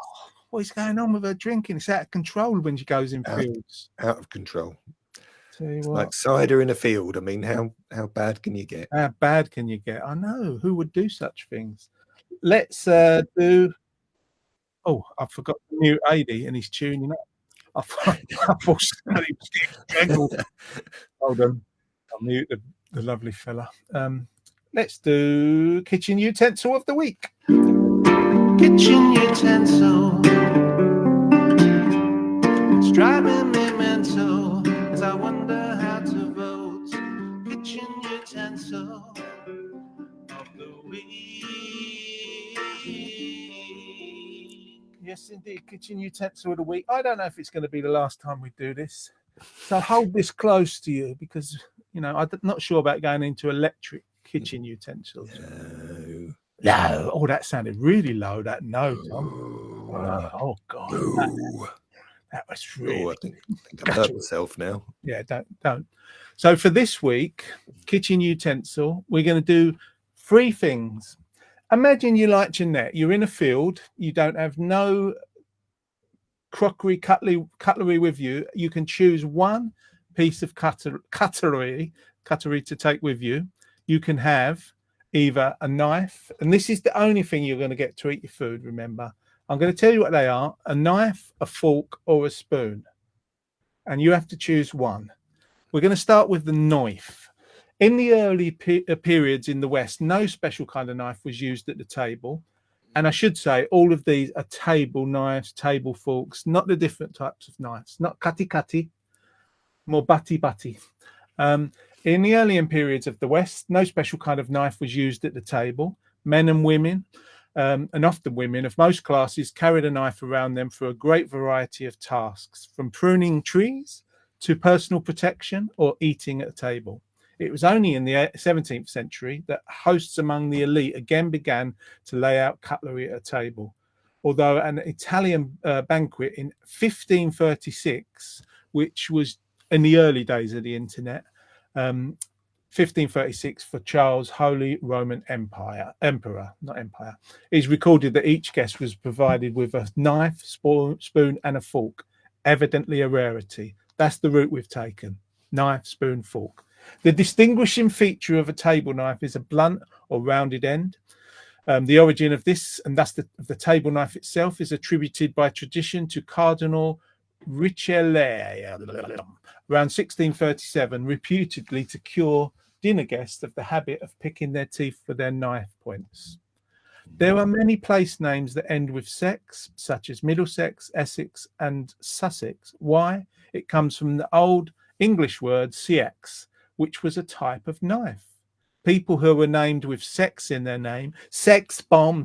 what's going on with her drinking? It's out of control when she goes in fields. Out of control. It's like cider in a field. I mean, how bad can you get? How bad can you get? I know. Who would do such things? Let's do. Oh, I forgot to mute AD and he's tuning up. I thought he was getting jangled. Hold on. I'll mute the lovely fella. Let's do kitchen utensil of the week. Kitchen utensil. It's driving me mental as I wonder how to vote. Kitchen utensil of the week. Yes, indeed. Kitchen utensil of the week. I don't know if it's going to be the last time we do this. So hold this close to you because, I'm not sure about going into electric kitchen utensils. No. Oh, that sounded really low. That no, Tom. Oh God. That was Oh, really I think I've hurt myself now. yeah. Don't. So for this week, kitchen utensil, we're going to do 3 things. Imagine you like Jeanette. You're in a field. You don't have no crockery, cutlery with you. You can choose one piece of cutlery to take with you. You can have either a knife, and this is the only thing you're going to get to eat your food. Remember, I'm going to tell you what they are: a knife, a fork, or a spoon, and you have to choose one. We're going to start with the knife. In the early periods in the West, no special kind of knife was used at the table. And I should say, all of these are table knives, table forks, not the different types of knives, not cutty, more butty. In the earlier periods of the West, no special kind of knife was used at the table. Men and women, and often women of most classes, carried a knife around them for a great variety of tasks, from pruning trees to personal protection or eating at a table. It was only in the 17th century that hosts among the elite again began to lay out cutlery at a table. Although an Italian banquet in 1536, which was in the early days of the internet, 1536 for Charles Holy Roman Emperor, is recorded that each guest was provided with a knife, spoon, and a fork, evidently a rarity. That's the route we've taken: knife, spoon, fork. The distinguishing feature of a table knife is a blunt or rounded end. The origin of this, and thus the table knife itself, is attributed by tradition to Cardinal Richelieu around 1637, reputedly to cure dinner guests of the habit of picking their teeth for their knife points. There are many place names that end with sex, such as Middlesex, Essex, and Sussex. Why? It comes from the old English word sex, which was a type of knife. People who were named with sex in their name, sex bomb,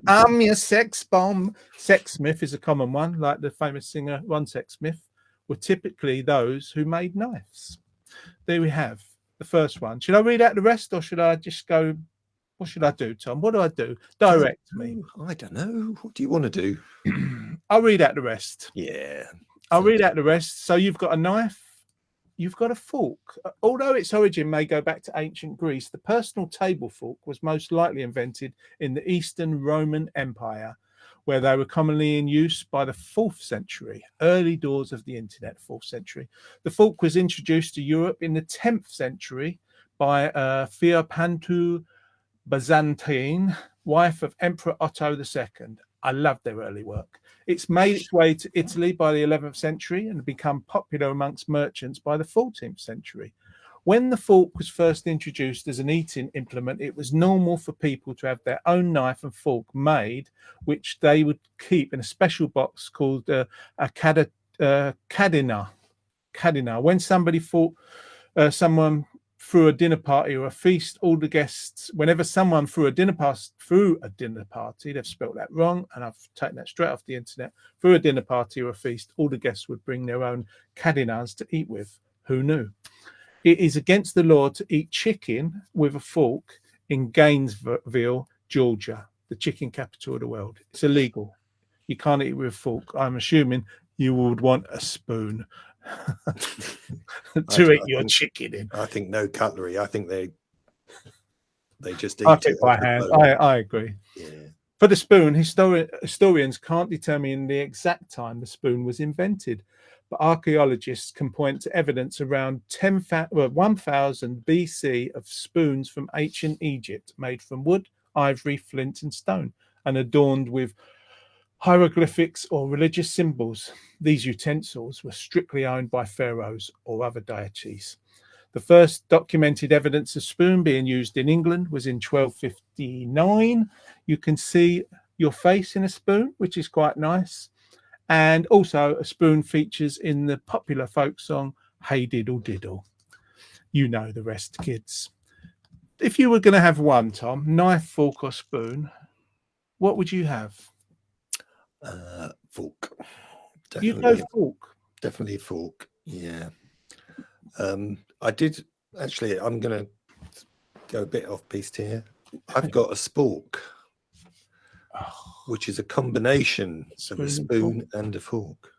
I'm your sex bomb. Sexsmith is a common one, like the famous singer Ron Sexsmith, were typically those who made knives. There we have the first one. Should I read out the rest, or should I just go? What should I do, Tom? What do I do? Direct me. I don't know. What do you want to do? I'll read out the rest. Yeah. I'll read out the rest. So you've got a knife, you've got a fork. Although its origin may go back to ancient Greece, the personal table fork was most likely invented in the Eastern Roman Empire, where they were commonly in use by the 4th century, early doors of the internet, 4th century. The fork was introduced to Europe in the 10th century by Theopantou Byzantine, wife of Emperor Otto II. I love their early work. It's made its way to Italy by the 11th century and become popular amongst merchants by the 14th century. When the fork was first introduced as an eating implement, it was normal for people to have their own knife and fork made, which they would keep in a special box called a cadena. When someone through a dinner party or a feast, all the guests, whenever someone through a dinner party, they've spelt that wrong, and I've taken that straight off the internet, through a dinner party or a feast, all the guests would bring their own cadenas to eat with. Who knew? It is against the law to eat chicken with a fork in Gainesville, Georgia, the chicken capital of the world. It's illegal. You can't eat with a fork. I'm assuming you would want a spoon to eat your chicken in. I think no cutlery. I think they just eat I it think by hand. I agree. Yeah. For the spoon, historians can't determine the exact time the spoon was invented, but archaeologists can point to evidence around 1000 BC of spoons from ancient Egypt, made from wood, ivory, flint, and stone, and adorned with hieroglyphics or religious symbols. These utensils were strictly owned by pharaohs or other deities. The first documented evidence of spoon being used in England was in 1259. You can see your face in a spoon, which is quite nice. And also a spoon features in the popular folk song, Hey Diddle Diddle. You know the rest, kids. If you were going to have one, Tom, knife, fork or spoon, what would you have? Fork. You go fork. Definitely fork. Yeah. I did actually. I'm going to go a bit off piste here. I've got a spork, which is a combination of a spoon and a fork.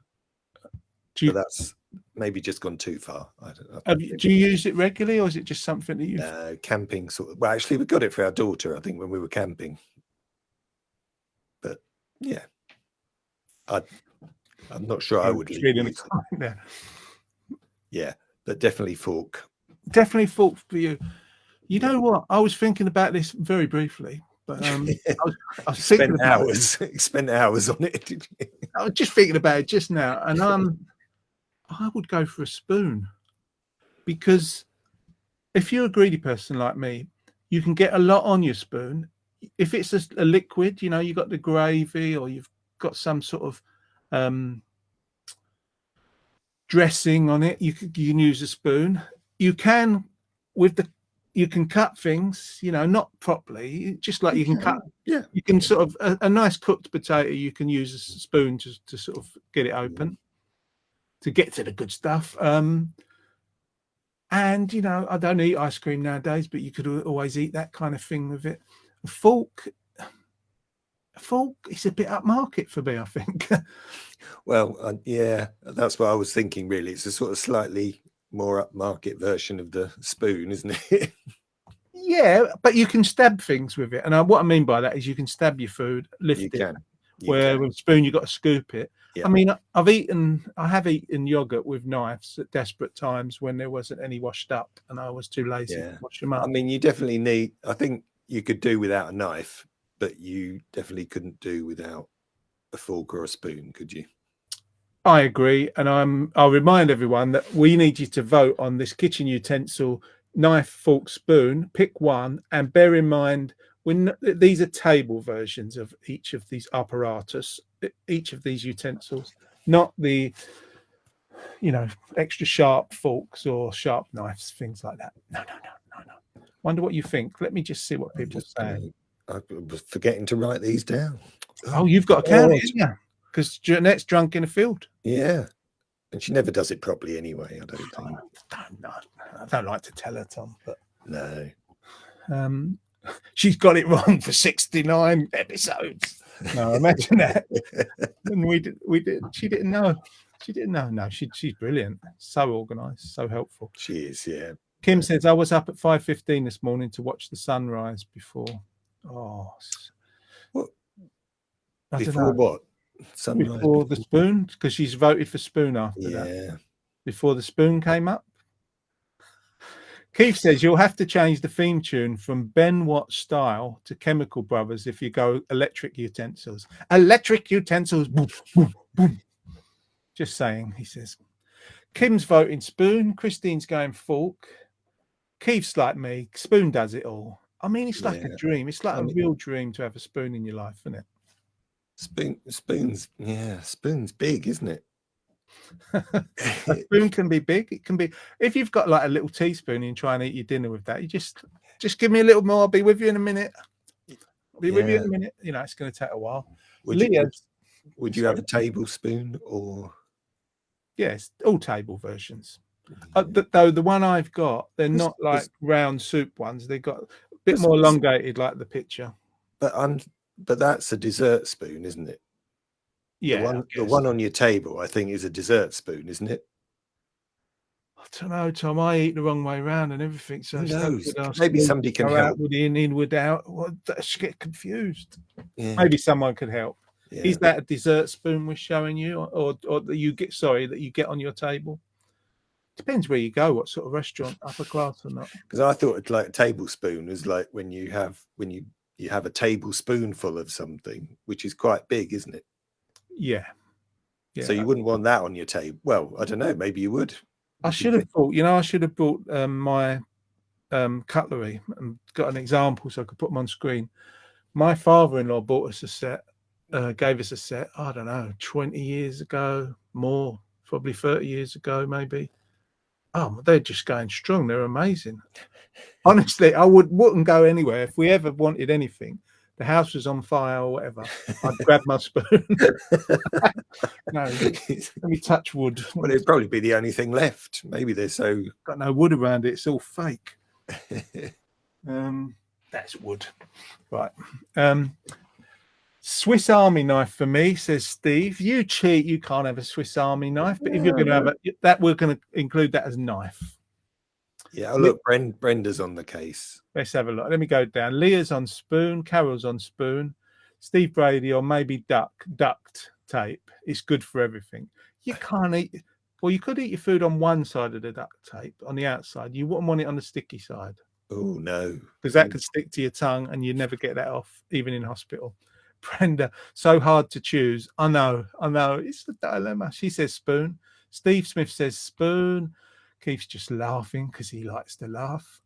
Do you, that's maybe just gone too far. do you use it regularly, or is it just something that you? Camping sort of. Well, actually, we got it for our daughter, I think, when we were camping. But yeah, I'm not sure I would use it. Yeah, but definitely fork. Definitely fork for you. You know what? I was thinking about this very briefly, but I was thinking about hours. Spent hours on it. Did you? I was just thinking about it just now, and I would go for a spoon, because if you're a greedy person like me, you can get a lot on your spoon. If it's a liquid, you know, you got the gravy, or you've got some sort of dressing on it, you can use a spoon. You can you can cut things, you know, not properly, just like you can cut. Yeah, you can sort of a nice cooked potato. You can use a spoon to sort of get it open, to get to the good stuff. And you know, I don't eat ice cream nowadays, but you could always eat that kind of thing with it. A fork is a bit upmarket for me, I think. Well, yeah, that's what I was thinking. Really, it's a sort of slightly more upmarket version of the spoon, isn't it? Yeah, but you can stab things with it, and what I mean by that is you can stab your food, lift it. Where with a spoon you've got to scoop it. Yeah. I mean, I have eaten yogurt with knives at desperate times when there wasn't any washed up, and I was too lazy to wash them up. I mean, you definitely need. I think you could do without a knife, but you definitely couldn't do without a fork or a spoon, could you? I agree, and I'll remind everyone that we need you to vote on this kitchen utensil: knife, fork, spoon. Pick one, and bear in mind, these are table versions of each of these apparatus, each of these utensils, not the, you know, extra sharp forks or sharp knives, things like that. No. Wonder what you think. Let me just see what people say. I was forgetting to write these down. Oh, you've got to count it, yeah, because Jeanette's drunk in a field. Yeah, and she never does it properly anyway. I don't think. I don't like to tell her, Tom, but no. She's got it wrong for 69 episodes. No, imagine that. And we did. She didn't know. No, she's brilliant. So organised, so helpful. She is, yeah. Kim says, I was up at 5:15 this morning to watch the sunrise before. Oh, what? Before what? Sunrise before the spoon, because she's voted for spoon after that. Before the spoon came up. Keith says you'll have to change the theme tune from Ben Watt style to Chemical Brothers if you go electric utensils. Electric utensils. Boom, boom, boom. Just saying, he says. Kim's voting spoon. Christine's going fork. Keith's like me. Spoon does it all. I mean, it's like a dream. It's like a real dream to have a spoon in your life, isn't it? Spoon's big, isn't it? A spoon can be big. It can be, if you've got like a little teaspoon and you try and eat your dinner with that, you just give me a little more. I'll be with you in a minute. You know, it's going to take a while. Would you have a tablespoon or? Yes, all table versions. Though the one I've got, they're not like round soup ones. They've got a bit more elongated, like the picture. But that's a dessert spoon, isn't it? Yeah, the one on your table, I think, is a dessert spoon, isn't it? I don't know, Tom. I eat the wrong way around and everything. So maybe somebody can help. Outward in, inward out. Well, I just get confused. Yeah. Maybe someone could help. Yeah. Is that a dessert spoon we're showing you, or that you get? Sorry, that you get on your table. Depends where you go, what sort of restaurant, upper class or not. Because I thought it's like a tablespoon was like when you have a tablespoonful of something, which is quite big, isn't it? Yeah. So you wouldn't want that on your table. Well, I don't know. Maybe you would. I should have bought my cutlery and got an example so I could put them on screen. My father-in-law bought us a set, gave us a set, I don't know, 20 years ago, more, probably 30 years ago, maybe. Oh, they're just going strong. They're amazing. Honestly, I wouldn't go anywhere. If we ever wanted anything, the house was on fire or whatever, I'd grab my spoon. No, let me touch wood. Well, it'd probably be the only thing left. Maybe they're so... Got no wood around it. It's all fake. That's wood. Right. Swiss Army knife for me, says Steve. You cheat. You can't have a Swiss Army knife. But if you're going to have it, that we're going to include that as knife. Yeah, look, Brenda's on the case. Let's have a look. Let me go down. Leah's on spoon. Carol's on spoon. Steve Brady, or maybe duct tape. It's good for everything. You can't eat. Well, you could eat your food on one side of the duct tape, on the outside. You wouldn't want it on the sticky side. Oh, no. Because that could stick to your tongue and you'd never get that off, even in hospital. Brenda, so hard to choose. I know. It's the dilemma. She says spoon. Steve Smith says spoon. Keith's just laughing because he likes to laugh.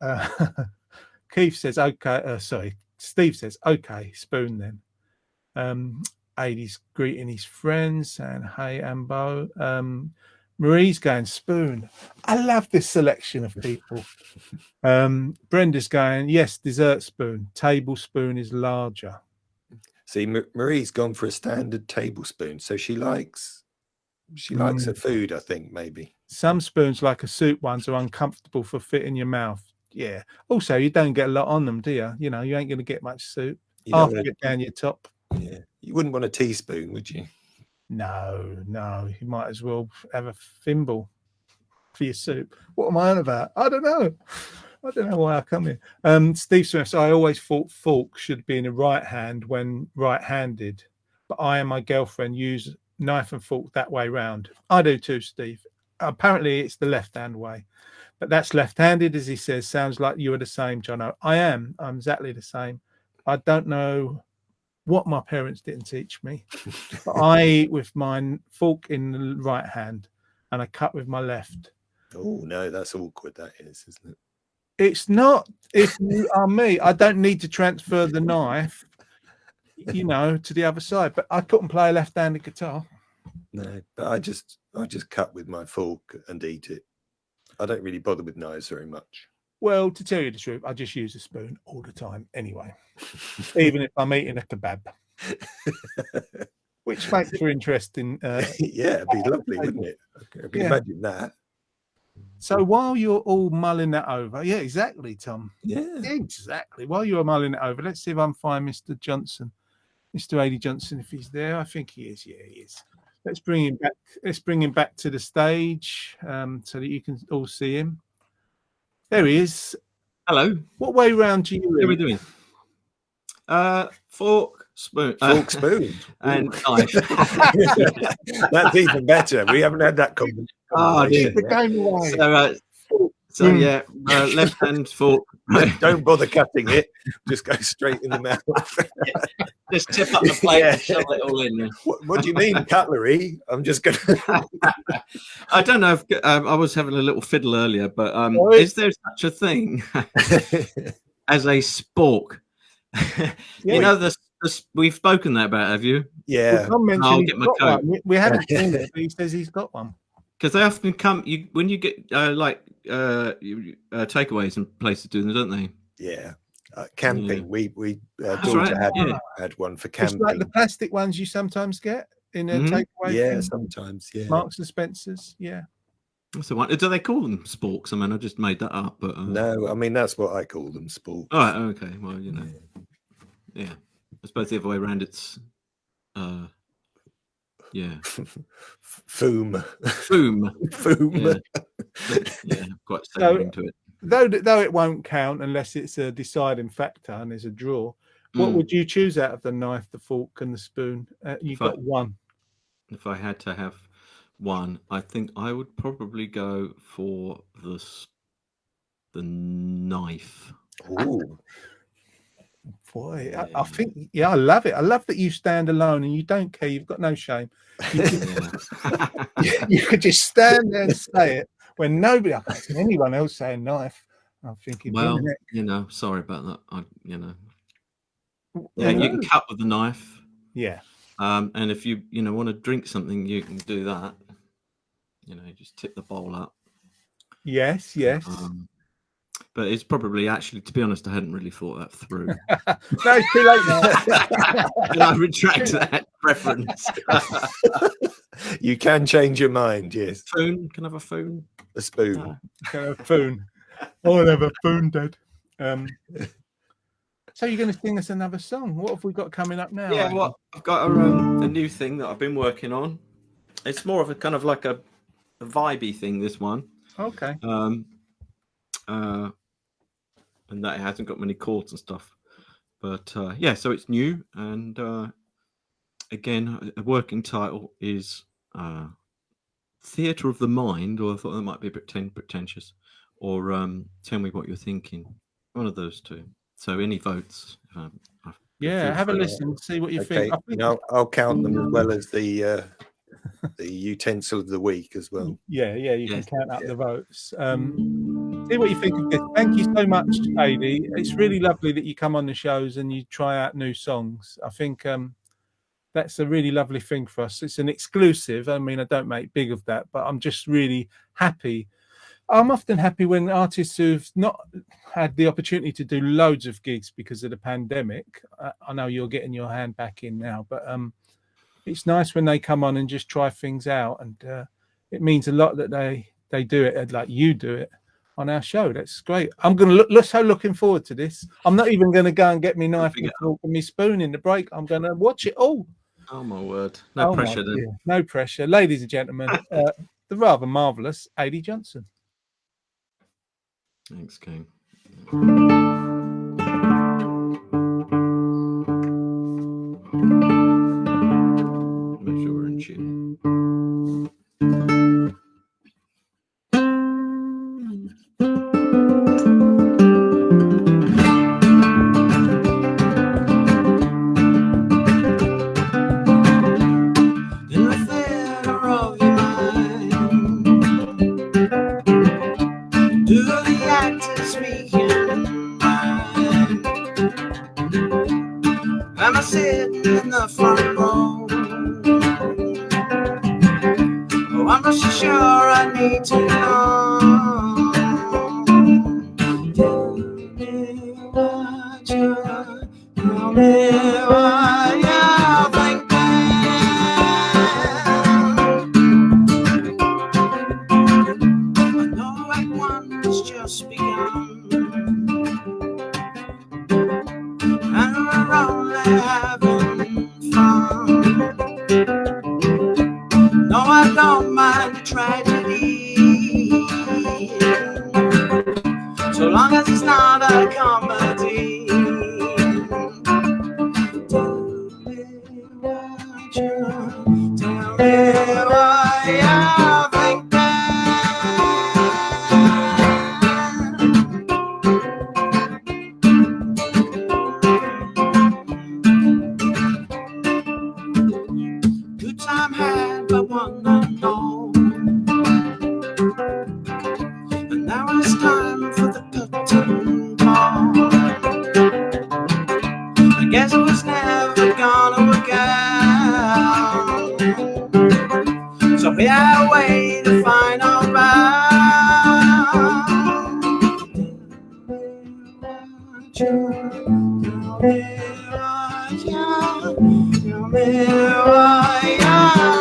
Keith says, okay. Steve says, okay, spoon then. Adie's greeting his friends and hey, Ambo. Marie's going spoon. I love this selection of people. Brenda's going, yes, dessert spoon. Tablespoon is larger. See, Marie's gone for a standard tablespoon, so she likes her food, I think, maybe. Some spoons, like a soup ones, are uncomfortable for fit in your mouth. Yeah. Also, you don't get a lot on them, do you? You know, you ain't going to get much soup. Half of it down your top. Yeah. You wouldn't want a teaspoon, would you? No. You might as well have a thimble for your soup. What am I on about? I don't know why I come here. Steve Smith, I always thought fork should be in the right hand when right-handed, but I and my girlfriend use knife and fork that way round. I do too, Steve. Apparently it's the left-hand way, but that's left-handed, as he says. Sounds like you are the same, Jono. I'm exactly the same. I don't know what my parents didn't teach me, but I eat with my fork in the right hand and I cut with my left. Oh no, that's awkward, that is, isn't it? It's not. If you are me, I don't need to transfer the knife, to the other side. But I couldn't play a left-handed guitar. No, but I just cut with my fork and eat it. I don't really bother with knives very much. Well, to tell you the truth, I just use a spoon all the time anyway, even if I'm eating a kebab, which makes for interesting. Yeah, it'd be lovely, wouldn't it? I can imagine that. So while you're all mulling that over, yeah, exactly, Tom. Yeah, exactly. While you're mulling it over, let's see if I can find Mr. Johnson, Mr. Adi Johnson, if he's there. I think he is. Yeah, he is. Let's bring him back. Let's bring him back to the stage so that you can all see him. There he is. Hello. What way round do you? What are we doing? Fork, spoon, spoon, and knife. That's even better. We haven't had that conversation. Oh, dear. The game away. So yeah, left hand fork. Don't bother cutting it. Just go straight in the mouth. Just tip up the plate and shove it all in. What do you mean cutlery? I'm just going to... I don't know if I was having a little fiddle earlier, but is there such a thing as a spork? You know, we've spoken that about, have you? Yeah. Well, I'll get my coat. We haven't seen it, but he says he's got one. Because they often come when you get takeaways and places do them, don't they? Yeah, camping. Yeah. We daughter had one for camping. It's like the plastic ones you sometimes get in a takeaway. Yeah, sometimes. Yeah, Marks and Spencers. Yeah. That's the one. Do they call them sporks? I mean, I just made that up, but no, I mean that's what I call them, sporks. All right, okay. Well, yeah. I suppose the other way around, it's Foom. Yeah, quite similar to it. Though it won't count unless it's a deciding factor and there's a draw. What would you choose out of the knife, the fork, and the spoon? You've got one. If I had to have one, I think I would probably go for the knife. Ooh. Boy, I think, I love it. I love that you stand alone and you don't care. You've got no shame. You could just stand there and say it when nobody, I can't see anyone else saying knife. I'm thinking, well, sorry about that. Yeah, you can cut with the knife. Yeah. And if you want to drink something, you can do that. Just tip the bowl up. Yes. But it's probably actually, to be honest, I hadn't really thought that through. No, it's too late now. And I retract that preference. You can change your mind, yes. Spoon? Can I have a spoon? A spoon. Can I have a spoon? I'll have a spoon, Dad. So you're going to sing us another song. What have we got coming up now? Yeah, Andy? well, I've got a new thing that I've been working on. It's more of a kind of like a vibey thing, this one. Okay. And that it hasn't got many chords and stuff. But yeah, so it's new. And again, a working title is Theatre of the Mind, or I thought that might be a bit pretentious, or Tell Me What You're Thinking. One of those two. So any votes? Yeah, have a listen, see what you think. I think I'll count them as well as the utensil of the week as well. Yeah, you can count up the votes. See what you think of this. Thank you so much, AD. It's really lovely that you come on the shows and you try out new songs. I think that's a really lovely thing for us. It's an exclusive. I mean, I don't make big of that, but I'm just really happy. I'm often happy when artists who've not had the opportunity to do loads of gigs because of the pandemic. I know you're getting your hand back in now, but it's nice when they come on and just try things out, and it means a lot that they do it like you do it on our show. That's great. I'm going to so looking forward to this. I'm not even going to go and get me knife and fork and me spoon in the break. I'm going to watch it all. Oh my word! No pressure then. Dear. No pressure, ladies and gentlemen. The rather marvelous AD Johnson. Thanks, King. Make sure we're in tune. Sitting in the front row. Oh, I'm not so sure I need to know. Tell me what you thinking. I know Act 1 has just begun, and we're only having fun. No, I don't mind the tragedy, so long as it's not a comedy. Tell me what you thinking. Good time had but one unknown, and now it's time for the curtain call. I guess it was never gonna work out, so here I wait to find out about. Tell me what you're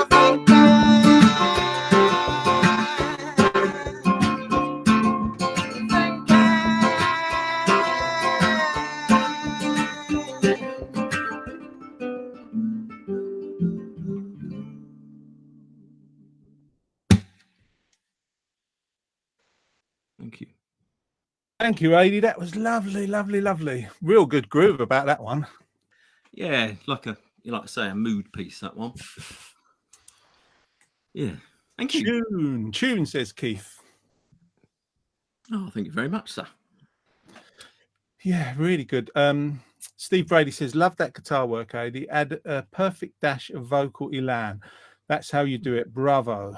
Thank you. Thank you, AD. That was lovely, lovely, lovely. Real good groove about that one. Yeah, like I say, a mood piece, that one. Yeah. Thank you. Tune, says Keith. Oh, thank you very much, sir. Yeah, really good. Steve Brady says, love that guitar work, AD. Add a perfect dash of vocal elan. That's how you do it. Bravo.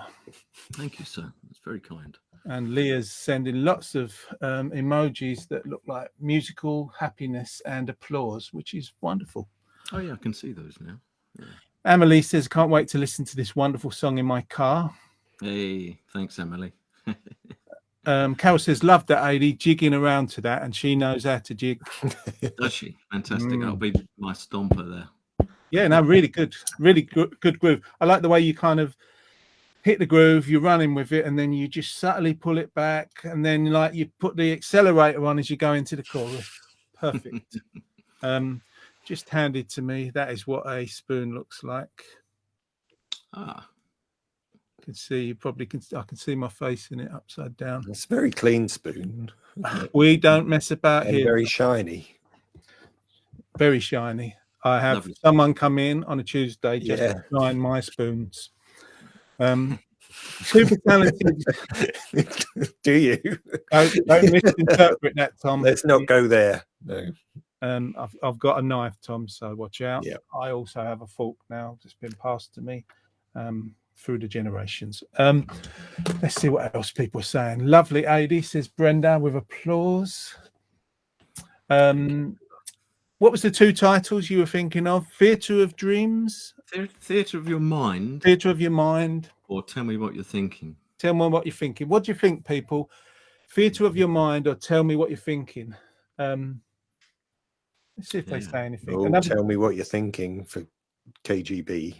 Thank you, sir. That's very kind. And Leah's sending lots of emojis that look like musical happiness and applause, which is wonderful. Oh, yeah, I can see those now. Yeah. Emily says, can't wait to listen to this wonderful song in my car. Hey, thanks, Emily. Carol says, love that, AD, jigging around to that, and she knows how to jig. Does she? Fantastic. That'll be my stomper there. Yeah, no, really good groove. I like the way you kind of hit the groove, you're running with it, and then you just subtly pull it back, and then like you put the accelerator on as you go into the chorus. Perfect. just handed to me. That is what a spoon looks like. Ah, You can see, you probably can. I can see my face in it upside down. It's a very clean spoon. We don't mess about And here. very shiny. Very shiny. I have Lovely. someone come in on a Tuesday just Yeah. to shine my spoons. Super talented. Do you? Don't misinterpret that, Tom. Let's not go there. No. I've got a knife, Tom, so watch out. Yeah. I also have a fork now that's been passed to me through the generations. Let's see what else people are saying. Lovely AD, says Brenda with applause. What was the two titles you were thinking of? Theatre of Dreams, Theatre of Your Mind, Theatre of Your Mind. or Tell Me What You're Thinking. Tell me what you're thinking. What do you think, people? Theatre of Your Mind or Tell Me What You're Thinking? Let's see if they say anything. Oh, tell me what you're thinking for KGB.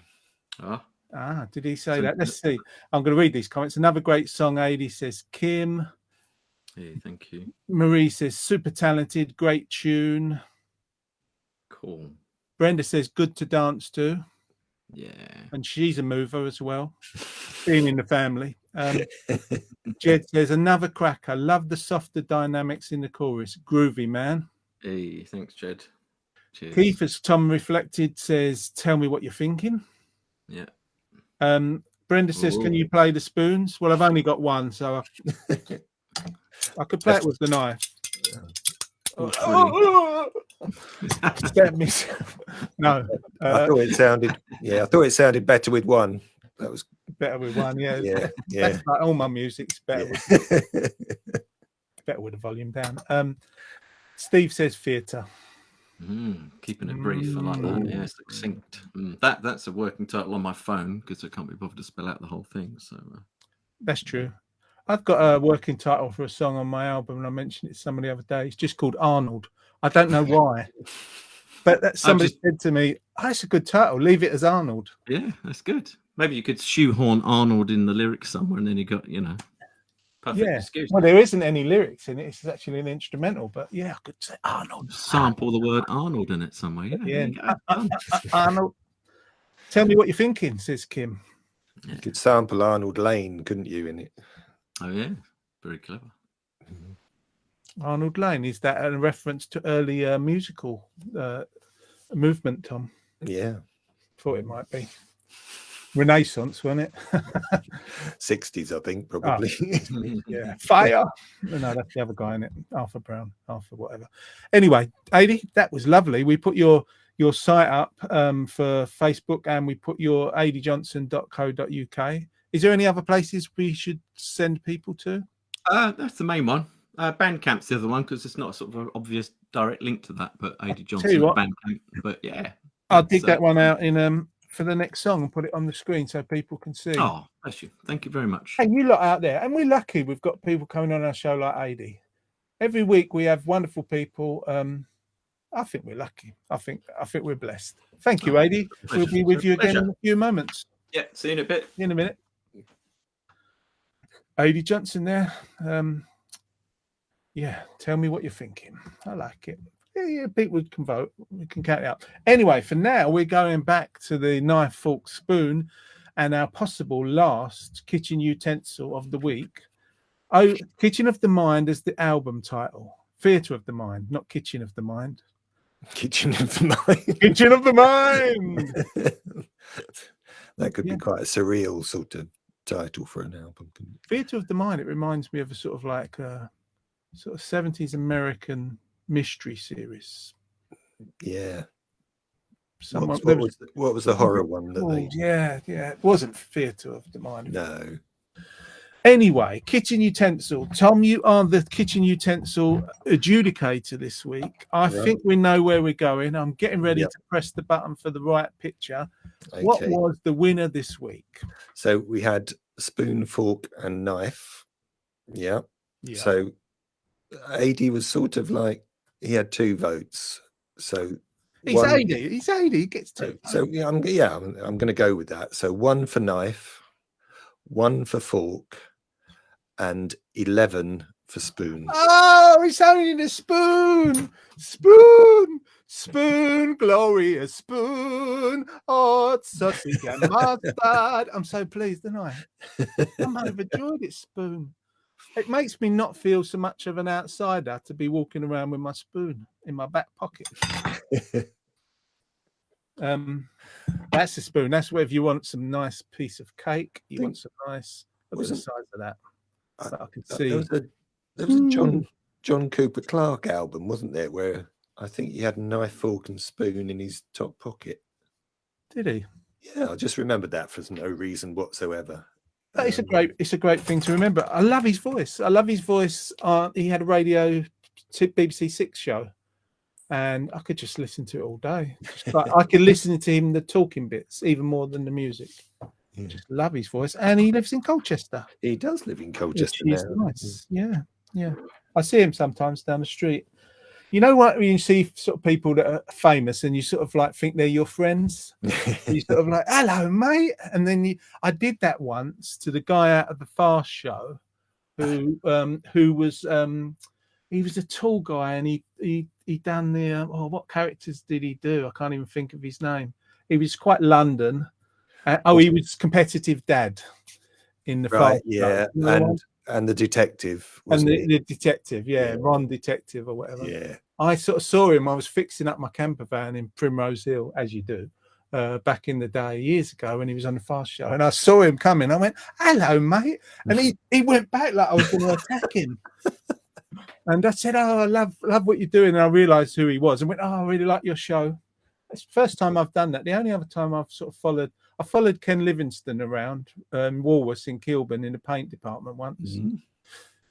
Did he say that? Let's see. I'm going to read these comments. Another great song, AD says Kim. Yeah, thank you. Marie says super talented, great tune. Cool. Brenda says good to dance to. Yeah. And she's a mover as well, being in the family. Jed says another cracker. Love the softer dynamics in the chorus. Groovy, man. Hey, thanks, Jed. Cheers. Keith, as Tom reflected, says, tell me what you're thinking. Yeah. Brenda says, can you play the spoons? Well, I've only got one, so I could play it with the knife. No. I thought it sounded. Yeah, I thought it sounded better with one. That was better with one. Yeah. Yeah. That's like all my music's better. Yeah. Better with the volume down. Steve says theatre. Keeping it brief. I like that. Yeah, succinct. That's a working title on my phone because I can't be bothered to spell out the whole thing. So that's true. I've got a working title for a song on my album, and I mentioned it to somebody the other day. It's just called Arnold. I don't know why, but that somebody said to me, "Oh, it's a good title. Leave it as Arnold." Yeah, that's good. Maybe you could shoehorn Arnold in the lyrics somewhere, and then you got, perfect excuse. Well, there isn't any lyrics in it. It's actually an instrumental, but yeah, I could say Arnold. Sample the word Arnold in it somewhere. Yeah. Arnold. Tell me what you're thinking, says Kim. You could sample Arnold Lane, couldn't you, in it? Oh, yeah. Very clever. Arnold Lane. Is that a reference to early musical movement, Tom? Yeah. Thought it might be. Renaissance, wasn't it? 60s, I think, probably. Yeah. Fire. No, that's the other guy in it. Arthur Brown. Arthur whatever. Anyway, Adi, that was lovely. We put your site up for Facebook, and we put your adjohnson.co.uk. Is there any other places we should send people to? That's the main one. Bandcamp's the other one because it's not sort of an obvious direct link to that, but AD Johnson Bandcamp. But yeah, I'll dig that one out in for the next song and put it on the screen so people can see. Oh, bless you. Thank you very much. And you lot out there, and we're lucky we've got people coming on our show like AD. Every week we have wonderful people. I think we're lucky. I think we're blessed. Thank you, AD. We'll be with you again in a few moments. Yeah, see you in a bit. In a minute. AD Johnson there. Yeah, tell me what you're thinking. I like it. Yeah, people can vote. We can count it up. Anyway, for now, we're going back to the knife, fork, spoon, and our possible last kitchen utensil of the week. Oh, Kitchen of the Mind is the album title. Theatre of the Mind, not Kitchen of the Mind. Kitchen of the Mind. Kitchen of the Mind. That could be quite a surreal sort of title for an album. Theatre of the Mind. It reminds me of a sort of like sort of 70s American mystery series. Yeah. What was the horror one that they... Yeah. It wasn't Theatre of the Mind. No. Anyway, kitchen utensil. Tom, you are the kitchen utensil adjudicator this week. I think we know where we're going. I'm getting ready to press the button for the right picture. Okay. What was the winner this week? So we had spoon, fork, and knife. Yeah. So AD was sort of like, he had 2 votes. So he's AD. He's AD. He gets 2. So I'm going to go with that. So 1 for knife, 1 for fork, and 11 for spoons. Oh, it's only the spoon. Spoon. Spoon, glorious spoon. Hot sausage and mustard. I'm so pleased, aren't I? I'm overjoyed it's spoon. It makes me not feel so much of an outsider to be walking around with my spoon in my back pocket. That's a spoon. That's where if you want some nice piece of cake, you want some nice. Look at the size of that. I can see. There was a John Cooper Clarke album, wasn't there, where I think he had a knife, fork, and spoon in his top pocket. Did he? Yeah, I just remembered that for no reason whatsoever. But it's a great thing to remember. I love his voice. I love his voice. He had a radio BBC Six show, and I could just listen to it all day. I could listen to him the talking bits even more than the music. Yeah. Just love his voice, and he lives in Colchester. He does live in Colchester Which is now. nice. Yeah. I see him sometimes down the street. You know what? When you see sort of people that are famous, and you sort of like think they're your friends. You sort of like, "Hello, mate," and then I did that once to the guy out of the Fast Show, who was he was a tall guy, and he done the what characters did he do? I can't even think of his name. He was quite London. He was Competitive Dad in the Right, Fast yeah, Show. and the detective. And the detective, Ron Detective or whatever. Yeah. I sort of saw him. I was fixing up my camper van in Primrose Hill, as you do, back in the day, years ago, when he was on the Fast Show. And I saw him coming. I went, "Hello, mate." And he went back like I was going to attack him. And I said, "Oh, I love what you're doing." And I realised who he was and went, "Oh, I really like your show." It's the first time I've done that. The only other time I've sort of followed Ken Livingstone around Woolworths in Kilburn in the paint department once. Mm-hmm.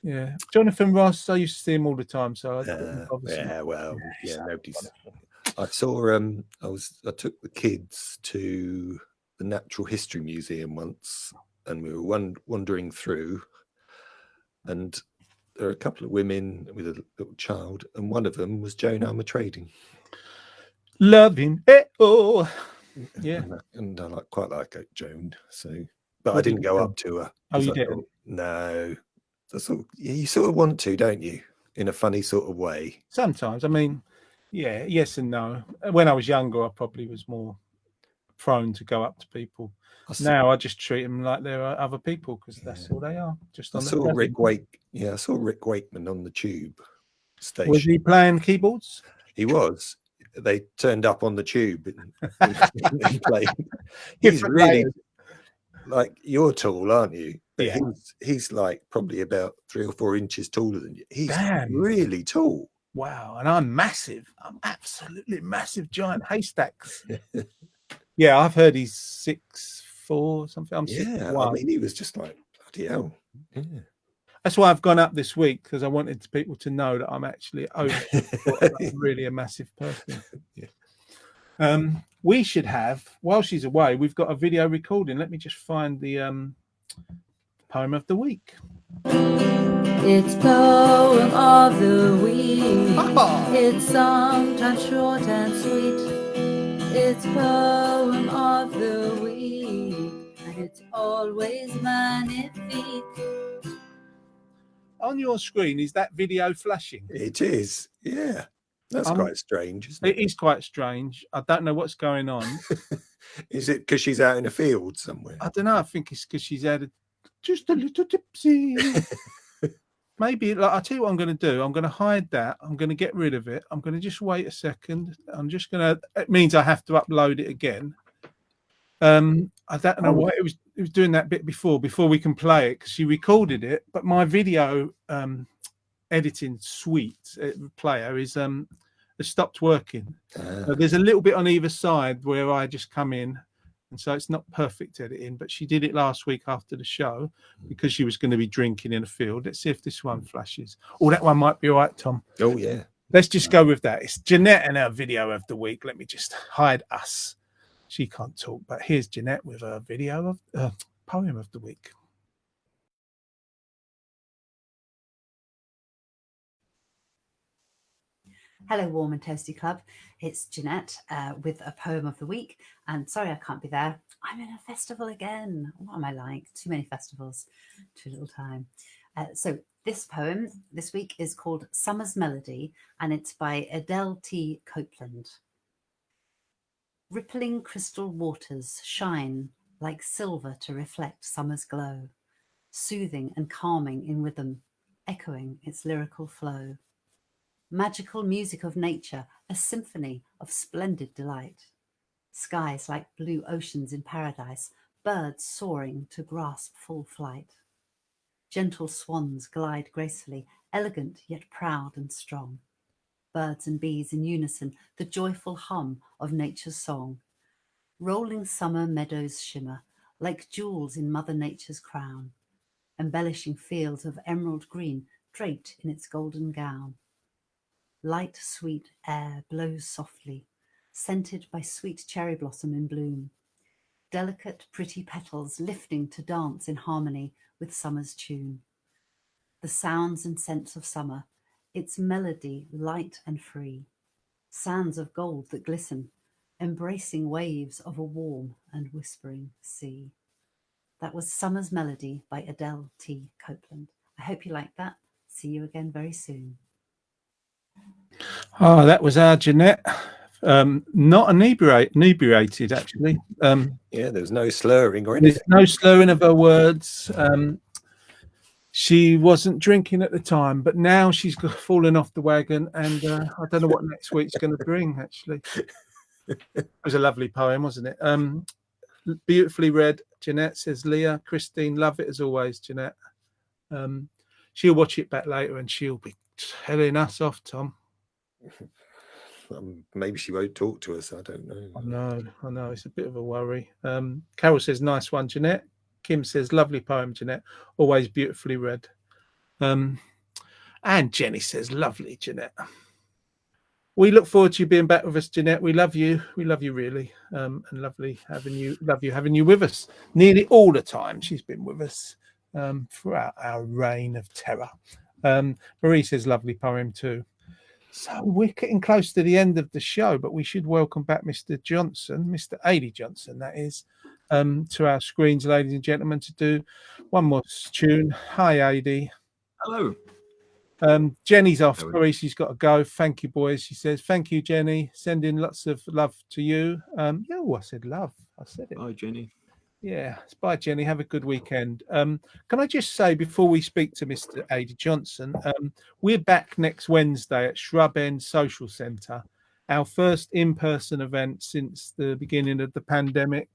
Yeah, Jonathan Ross. I used to see him all the time. So nobody's. I saw. I took the kids to the Natural History Museum once, and we were wandering through, and there are a couple of women with a little child, and one of them was Joan Armatrading. Loving it. Oh, yeah. And I quite like Joan. So, but I didn't go up to her. Oh, you didn't? No. You sort of want to, don't you? In a funny sort of way. Sometimes. I mean, yeah, yes and no. When I was younger, I probably was more prone to go up to people. Now I just treat them like they're other people because that's all they are. I saw Rick Wakeman on the Tube station. Was he playing keyboards? He was. They turned up on the Tube and played. He's really like, you're tall, aren't you? But yeah. He's like probably about 3 or 4 inches taller than you. He's really tall. Wow. And I'm massive. I'm absolutely massive, giant haystacks. Yeah, I've heard he's 6'4" something. I'm 6'1". I mean, he was just like, bloody hell. Yeah. That's why I've gone up this week, because I wanted people to know that I'm actually really a massive person. Yeah. We should have, while she's away, we've got a video recording. Let me just find the poem of the week. It's poem of the week. It's sometimes short and sweet. It's poem of the week, and it's always magnifique. On your screen, is that video flashing? It is, yeah. That's quite strange, isn't it? It is quite strange. I don't know what's going on. Is it because she's out in a field somewhere? I don't know. I think it's because she's had just a little tipsy. Maybe, like, I'll tell you what I'm going to do. I'm going to hide that. I'm going to get rid of it. I'm going to just wait a second. I'm just going to, it means I have to upload it again. I don't know why it was doing that bit before we can play it, because she recorded it, but my video editing suite player is has stopped working. So there's a little bit on either side where I just come in, and so it's not perfect editing, but she did it last week after the show because she was going to be drinking in a field. Let's see if this one flashes. Oh, that one might be all right, Tom. Oh yeah, let's just go with that. It's Jeanette and her video of the week. Let me just hide us. She can't talk, but here's Jeanette with a video of poem of the week. Hello, Warm and Toasty Club. It's Jeanette with a poem of the week. And sorry I can't be there. I'm in a festival again. What am I like? Too many festivals, too little time. So this poem this week is called Summer's Melody, and it's by Adele T. Copeland. Rippling crystal waters shine like silver to reflect summer's glow, soothing and calming in rhythm, echoing its lyrical flow. Magical music of nature, a symphony of splendid delight. Skies like blue oceans in paradise, birds soaring to grasp full flight. Gentle swans glide gracefully, elegant yet proud and strong. Birds and bees in unison, the joyful hum of nature's song. Rolling summer meadows shimmer, like jewels in Mother Nature's crown, embellishing fields of emerald green draped in its golden gown. Light, sweet air blows softly, scented by sweet cherry blossom in bloom. Delicate, pretty petals lifting to dance in harmony with summer's tune. The sounds and scents of summer, its melody light and free. Sands of gold that glisten, embracing waves of a warm and whispering sea. That was Summer's Melody by Adele T. Copeland. I hope you liked that. See you again very soon. Oh, that was our Jeanette. Not inebriated, actually. Yeah, there's no slurring or There's anything. no slurring of her words. She wasn't drinking at the time, but now she's fallen off the wagon, and I don't know what next week's going to bring, actually. It was a lovely poem, wasn't it? Beautifully read, Jeanette, says Leah. Christine, love it as always, Jeanette. She'll watch it back later and she'll be telling us off, Tom. Maybe she won't talk to us. I don't know. I know. It's a bit of a worry. Carol says, nice one, Jeanette. Kim says, lovely poem, Jeanette. Always beautifully read. And Jenny says, lovely, Jeanette. We look forward to you being back with us, Jeanette. We love you. We love you really. And lovely having you with us nearly all the time. She's been with us throughout our reign of terror. Marie says, lovely poem too. So we're getting close to the end of the show, but we should welcome back Mr. Johnson, Mr. Adi Johnson, that is, to our screens, ladies and gentlemen, to do one more tune. Hi, Adi. Hello. Jenny's off. Sorry, she's got to go. Thank you, boys. She says, thank you, Jenny. Sending lots of love to you. I said love. I said it. Bye, Jenny. Yeah. Bye, Jenny. Have a good weekend. Can I just say, before we speak to Mr. Adi Johnson, we're back next Wednesday at Shrub End Social Centre, our first in-person event since the beginning of the pandemic.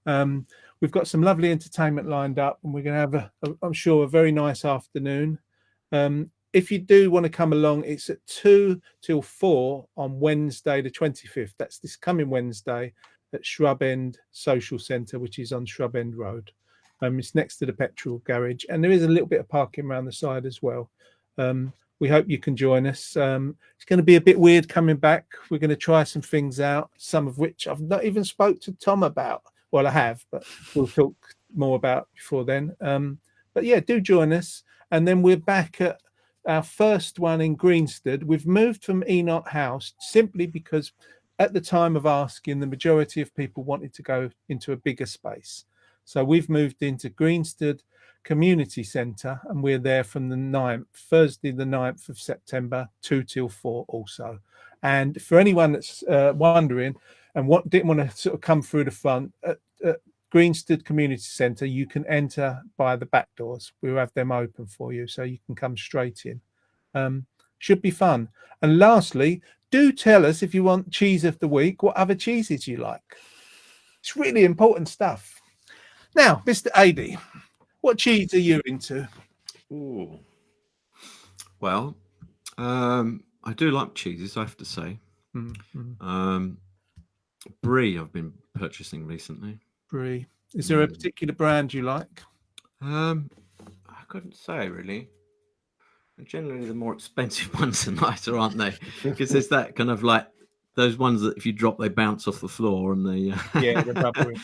We've got some lovely entertainment lined up, and we're going to have, I'm sure, a very nice afternoon. If you do want to come along, it's at 2 till 4 on Wednesday, the 25th. That's this coming Wednesday at Shrub End Social Centre, which is on Shrub End Road. It's next to the petrol garage, and there is a little bit of parking around the side as well. We hope you can join us. It's going to be a bit weird coming back. We're going to try some things out, some of which I've not even spoke to Tom about. Well, I have, but we'll talk more about before then. But yeah, do join us. And then we're back at our first one in Greenstead. We've moved from Enoch House simply because at the time of asking, the majority of people wanted to go into a bigger space. So we've moved into Greenstead Community Centre, and we're there from the 9th, Thursday the 9th of September, 2 till 4 also. And for anyone that's wondering and didn't want to sort of come through the front, at Greenstead Community Centre, you can enter by the back doors. We'll have them open for you, so you can come straight in. Should be fun. And lastly, do tell us, if you want cheese of the week, what other cheeses you like. It's really important stuff. Now, Mr. Adi, what cheese are you into? Ooh. Well, I do like cheeses, I have to say. Mm-hmm. Brie I've been purchasing recently. Brie. Is there a particular brand you like? I couldn't say really. Generally, the more expensive ones are nicer, aren't they? Because there's that kind of like those ones that if you drop, they bounce off the floor and they yeah, they're rubbery.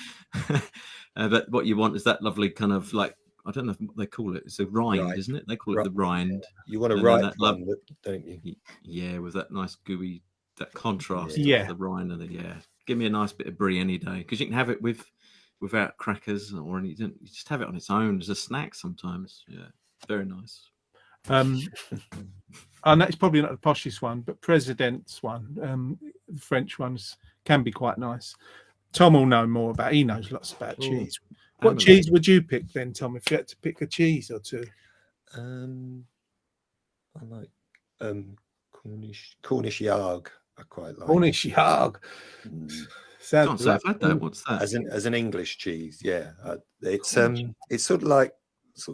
But what you want is that lovely kind of like I don't know what they call it. It's a rind, Right. isn't it? They call it Right. the rind. You want a And then ripe that one, don't you? Yeah, with that nice gooey, that contrast Yeah. of the rind and give me a nice bit of brie any day, because you can have it without crackers or anything. You just have it on its own as a snack sometimes. Yeah, very nice. And that's probably not the poshest one, but President's one, the French ones can be quite nice. Tom will know more about. He knows lots about Ooh, cheese. What Amalek. cheese would you pick then, Tom? If you had to pick a cheese or two, I like Cornish Yarg. I quite like Cornish Yarg. Mm. Sounds I've had that. What's that? as an English cheese. Yeah, it's sort of like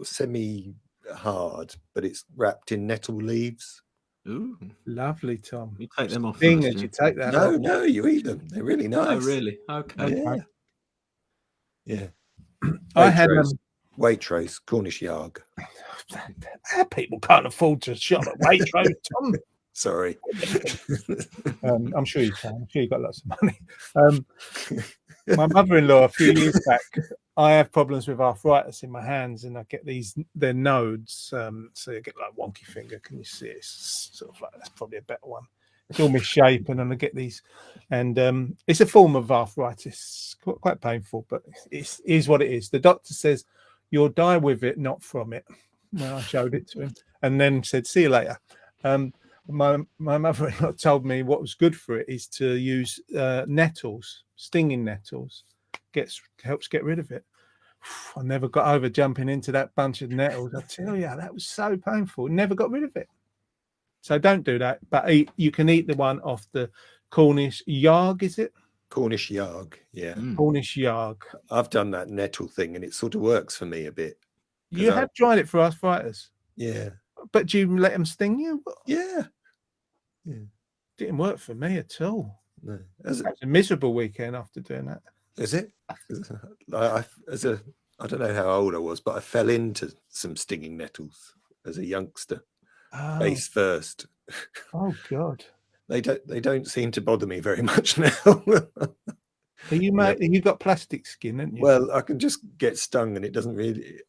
semi hard, but it's wrapped in nettle leaves. Ooh, lovely, Tom. you take them off. Thing first, as you yeah? take that No, off. no, you eat them. They're really nice. Oh, really? Okay. Yeah. Yeah. I had Waitrose, Cornish Yarg. people can't afford to shop at Waitrose, Tom. Sorry. I'm sure you can. I'm sure you've got lots of money. My mother-in-law, a few years back, I have problems with arthritis in my hands, and I get they're nodes. So you get like wonky finger. Can you see it? It's sort of like, that's probably a better one. It's all misshapen, and I get these, and it's a form of arthritis, quite painful, but it is what it is. The doctor says you'll die with it, not from it. When I showed it to him, and then said, "See you later." My mother-in-law told me what was good for it is to use nettles, stinging nettles. Helps get rid of it. I never got over jumping into that bunch of nettles. I tell you, that was so painful. Never got rid of it. So don't do that. But you can eat the one off the Cornish Yarg, is it? Cornish Yarg, yeah. Cornish Yarg. I've done that nettle thing, and it sort of works for me a bit. You have tried it for arthritis. Yeah. But do you let them sting you? Yeah. Didn't work for me at all. No. It was a miserable weekend after doing that. Is it? I don't know how old I was, but I fell into some stinging nettles as a youngster, face first. Oh God! They don't seem to bother me very much now. You got plastic skin, haven't you? Well, I can just get stung, and it doesn't really,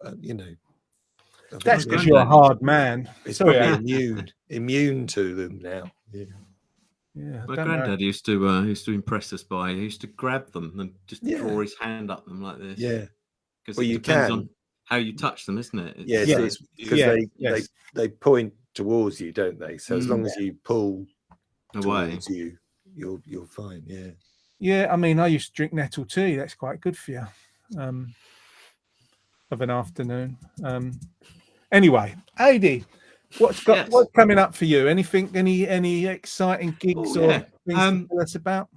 That's because you're a hard man. It's Sorry, probably immune to them now. Yeah. My granddad used to impress us by. He used to grab them and just draw his hand up them like this. Yeah. Because Well, it you depends can. on how you touch them, isn't it? It's because they point towards you, don't they? So as long as you pull away, towards you, you're fine. Yeah. Yeah, I mean, I used to drink nettle tea. That's quite good for you, of an afternoon. Anyway, AD, what's coming up for you? Anything? Any exciting gigs or things to tell us about?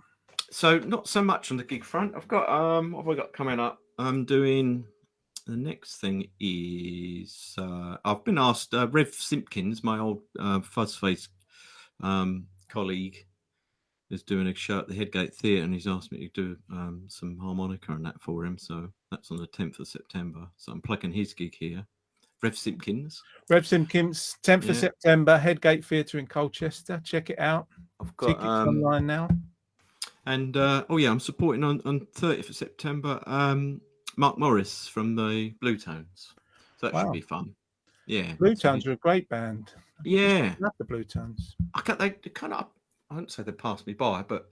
So not so much on the gig front. I've got what have I got coming up? I'm doing the next thing is I've been asked. Rev Simpkins, my old Fuzzface colleague, is doing a show at the Headgate Theatre, and he's asked me to do some harmonica and that for him. So that's on the 10th of September. So I'm plugging his gig here. Rev Simpkins. Rev Simpkins, 10th of September, Headgate Theatre in Colchester. Check it out. I've got tickets online now. And I'm supporting on 30th of September Mark Morris from the Blue Tones. So that should be fun. Yeah. Blue Tones are a great band. Yeah. I love the Blue Tones. They kind of, I wouldn't say they passed me by, but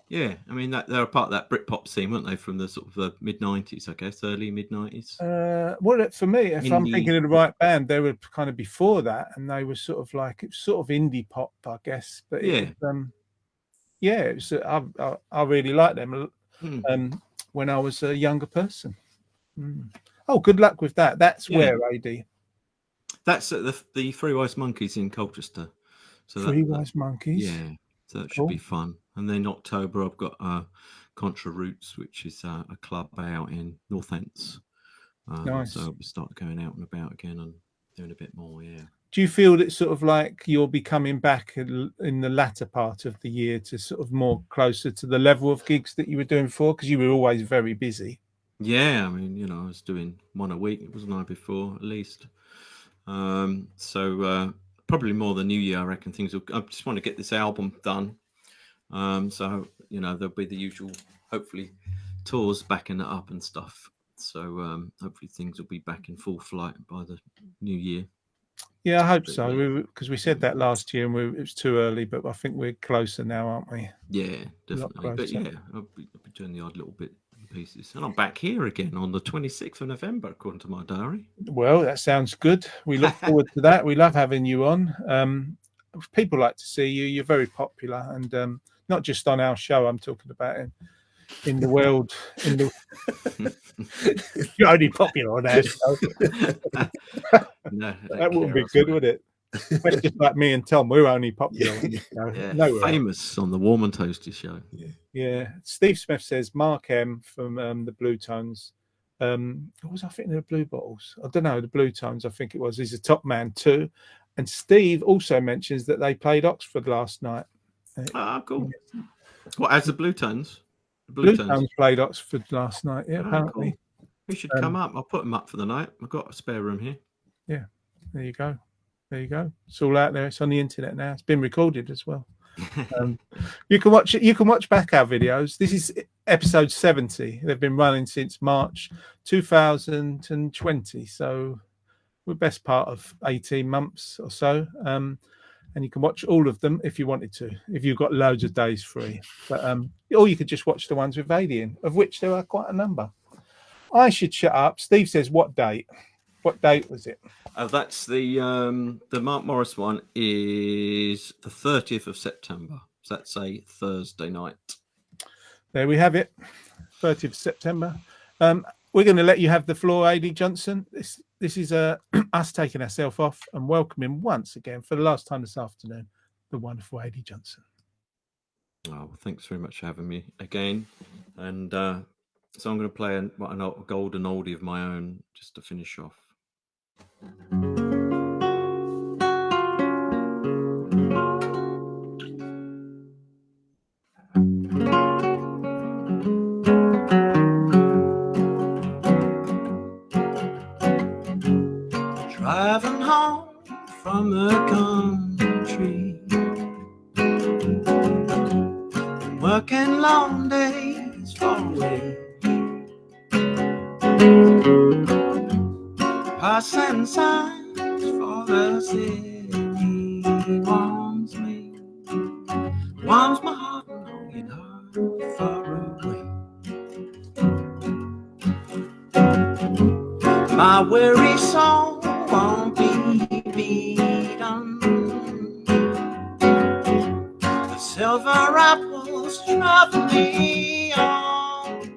yeah, I mean, they're a part of that Britpop scene, weren't they, from the sort of the mid-90s, I guess, early mid-90s? Well, for me, if I'm thinking of the right band, they were kind of before that, and they were sort of like, it's sort of indie pop, I guess. But it was, I really liked them when I was a younger person. Oh, good luck with that. That's where, AD? That's at the Three Wise Monkeys in Colchester. So Three Wise Monkeys? Yeah, so that should be fun. And then October, I've got Contra Roots, which is a club out in Northants. Nice. So we'll start going out and about again and doing a bit more, Do you feel that sort of like you'll be coming back in the latter part of the year to sort of more closer to the level of gigs that you were doing before? Because you were always very busy. Yeah, I mean, I was doing one a week, wasn't I, before, at least. So probably more the new year, I reckon I just want to get this album done. So, there'll be the usual, hopefully, tours backing it up and stuff. So hopefully things will be back in full flight by the new year. Yeah, I hope But, so. Because we said that last year and it was too early, but I think we're closer now, aren't we? Yeah, definitely. But closer. yeah, I'll be doing the odd little bit and pieces. And I'm back here again on the 26th of November, according to my diary. Well, that sounds good. We look forward to that. We love having you on. People like to see you. You're very popular, and not just on our show. I'm talking about in the world. You're only popular on our show. No, That wouldn't be good, would it? That's just like me and Tom. We're only popular. Yeah, No, famous on the Warm and Toasty show. Yeah. Steve Smith says Mark M from the Blue Tones. What was I thinking of the Blue Bottles? I don't know. The Blue Tones, I think it was. He's a top man too. And Steve also mentions that they played Oxford last night. Ah, cool. What, as the Blue Tones? Blue Tones played Oxford last night. Yeah, apparently. Cool. We should come up. I'll put them up for the night. I've got a spare room here. Yeah, there you go. There you go. It's all out there. It's on the internet now. It's been recorded as well. You can watch it. You can watch back our videos. This is episode 70. They've been running since March 2020. So we're best part of 18 months or so. And you can watch all of them if you wanted to, if you've got loads of days free. But or you could just watch the ones with Alien, of which there are quite a number. I should shut up. Steve says, what date? What date was it? That's the Mark Morris one is the 30th of September. So that's a Thursday night. There we have it. 30th of September. We're going to let you have the floor, A.D. Johnson. This is us taking ourselves off and welcoming once again for the last time this afternoon the wonderful A.D. Johnson. Oh, well, thanks very much for having me again. And so I'm going to play a golden oldie of my own just to finish off. Driving home from the country, working long days far away, passing signs for the city warms me, warms my heart and longing heart far away. My weary soul won't be beaten. The silver apples travel me on.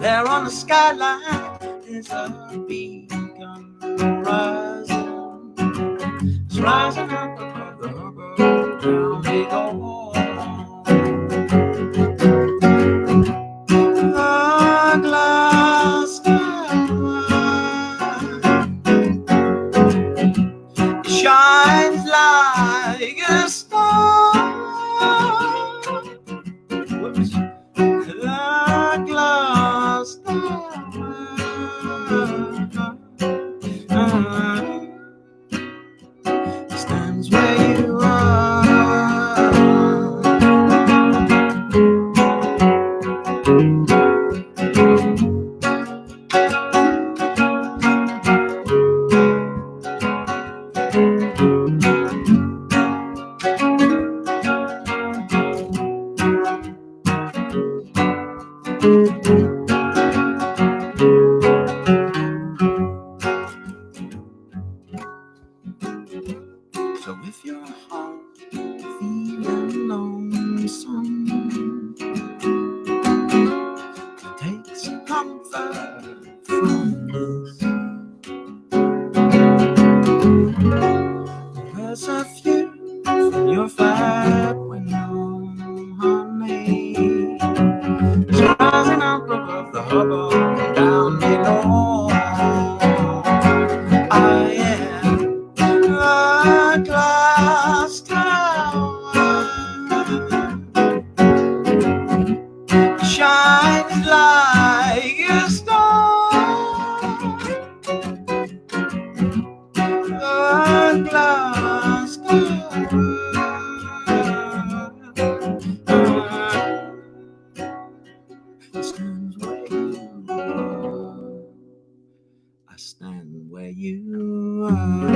There on the skyline is a beacon rising. It's rising up above the harbor, down we go. The glass shines like a star. Whoops. The glass stands way stand where you are.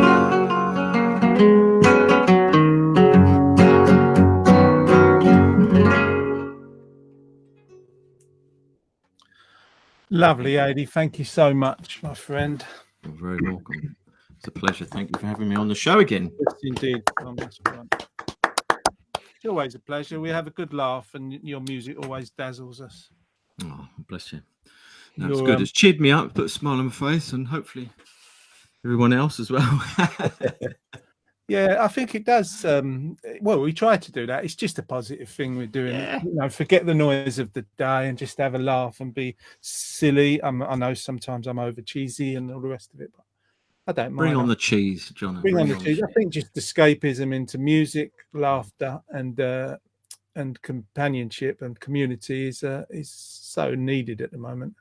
Lovely, Adi. Thank you so much, my friend. You're very welcome. It's a pleasure. Thank you for having me on the show again. Yes, indeed. Tom, that's right. It's always a pleasure. We have a good laugh, and your music always dazzles us. Oh, bless you. That's You're, good. It's cheered me up, put a smile on my face, and hopefully everyone else as well. Yeah, I think it does. Well, we try to do that. It's just a positive thing we're doing. Yeah. You know, forget the noise of the day and just have a laugh and be silly. I know sometimes I'm over cheesy and all the rest of it, but I don't mind. Bring on the cheese, John. Bring on the cheese. I think just escapism into music, laughter, and companionship and community is so needed at the moment.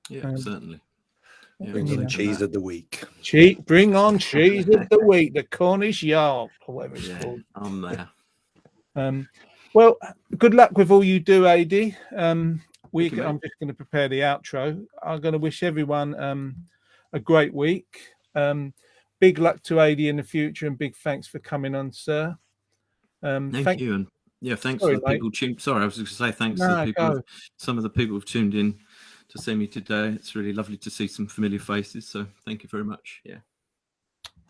Yeah, certainly. Yeah, Bring on the cheese of the week. Bring on cheese of the week, the Cornish Yark, or whatever it's called. I'm there. Well, good luck with all you do, AD. I'm just going to prepare the outro. I'm going to wish everyone a great week. Big luck to AD in the future, and big thanks for coming on, sir. Thank you, and yeah, thanks Sorry, to the people tuned. Sorry, I was going to say thanks to No, the people. go. Some of the people who've tuned in to see me today. It's really lovely to see some familiar faces. So thank you very much. Yeah.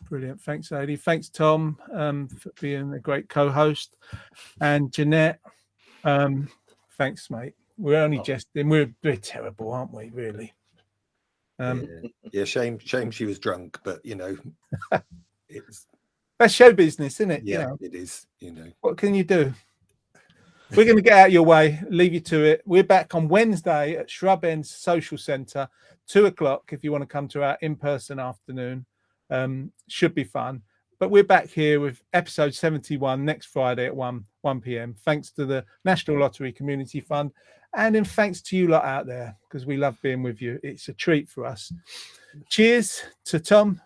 Brilliant. Thanks, AD. Thanks, Tom, for being a great co-host. And Jeanette, thanks, mate. We're only jesting. We're terrible, aren't we, really? Yeah, shame she was drunk, but, you know, it's... That's show business, isn't it? Yeah, You know, it is, you know. what can you do? We're going to get out of your way, leave you to it. We're back on Wednesday at Shrub End Social Centre, 2:00, if you want to come to our in-person afternoon. Should be fun. But we're back here with episode 71 next Friday at 1 p.m. Thanks to the National Lottery Community Fund, and in thanks to you lot out there, because we love being with you. It's a treat for us. Cheers to Tom,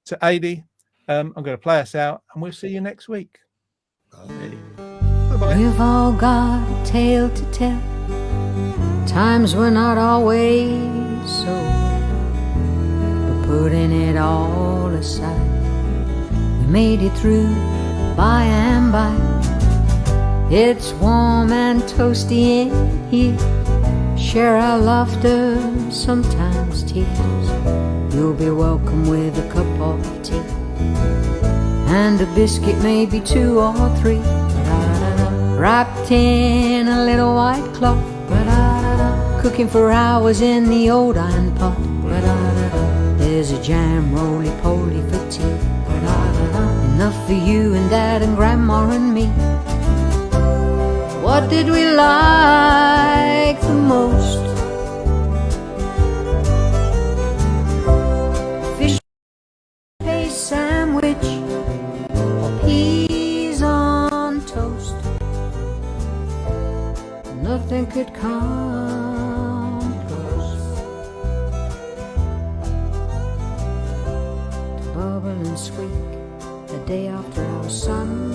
to Adi. I'm going to play us out, and we'll see you next week. Bye. Bye-bye. We've all got a tale to tell. Times were not always so, but putting it all aside, we made it through by and by. It's warm and toasty in here. Share our laughter, sometimes tears. You'll be welcome with a cup of tea and a biscuit, maybe 2 or 3. Wrapped in a little white cloth, cooking for hours in the old iron pot. There's a jam roly-poly for tea, enough for you and Dad and Grandma and me. What did we like the most? Fish paste sandwich or peas on toast. Nothing could come close to bubble and squeak the day after our son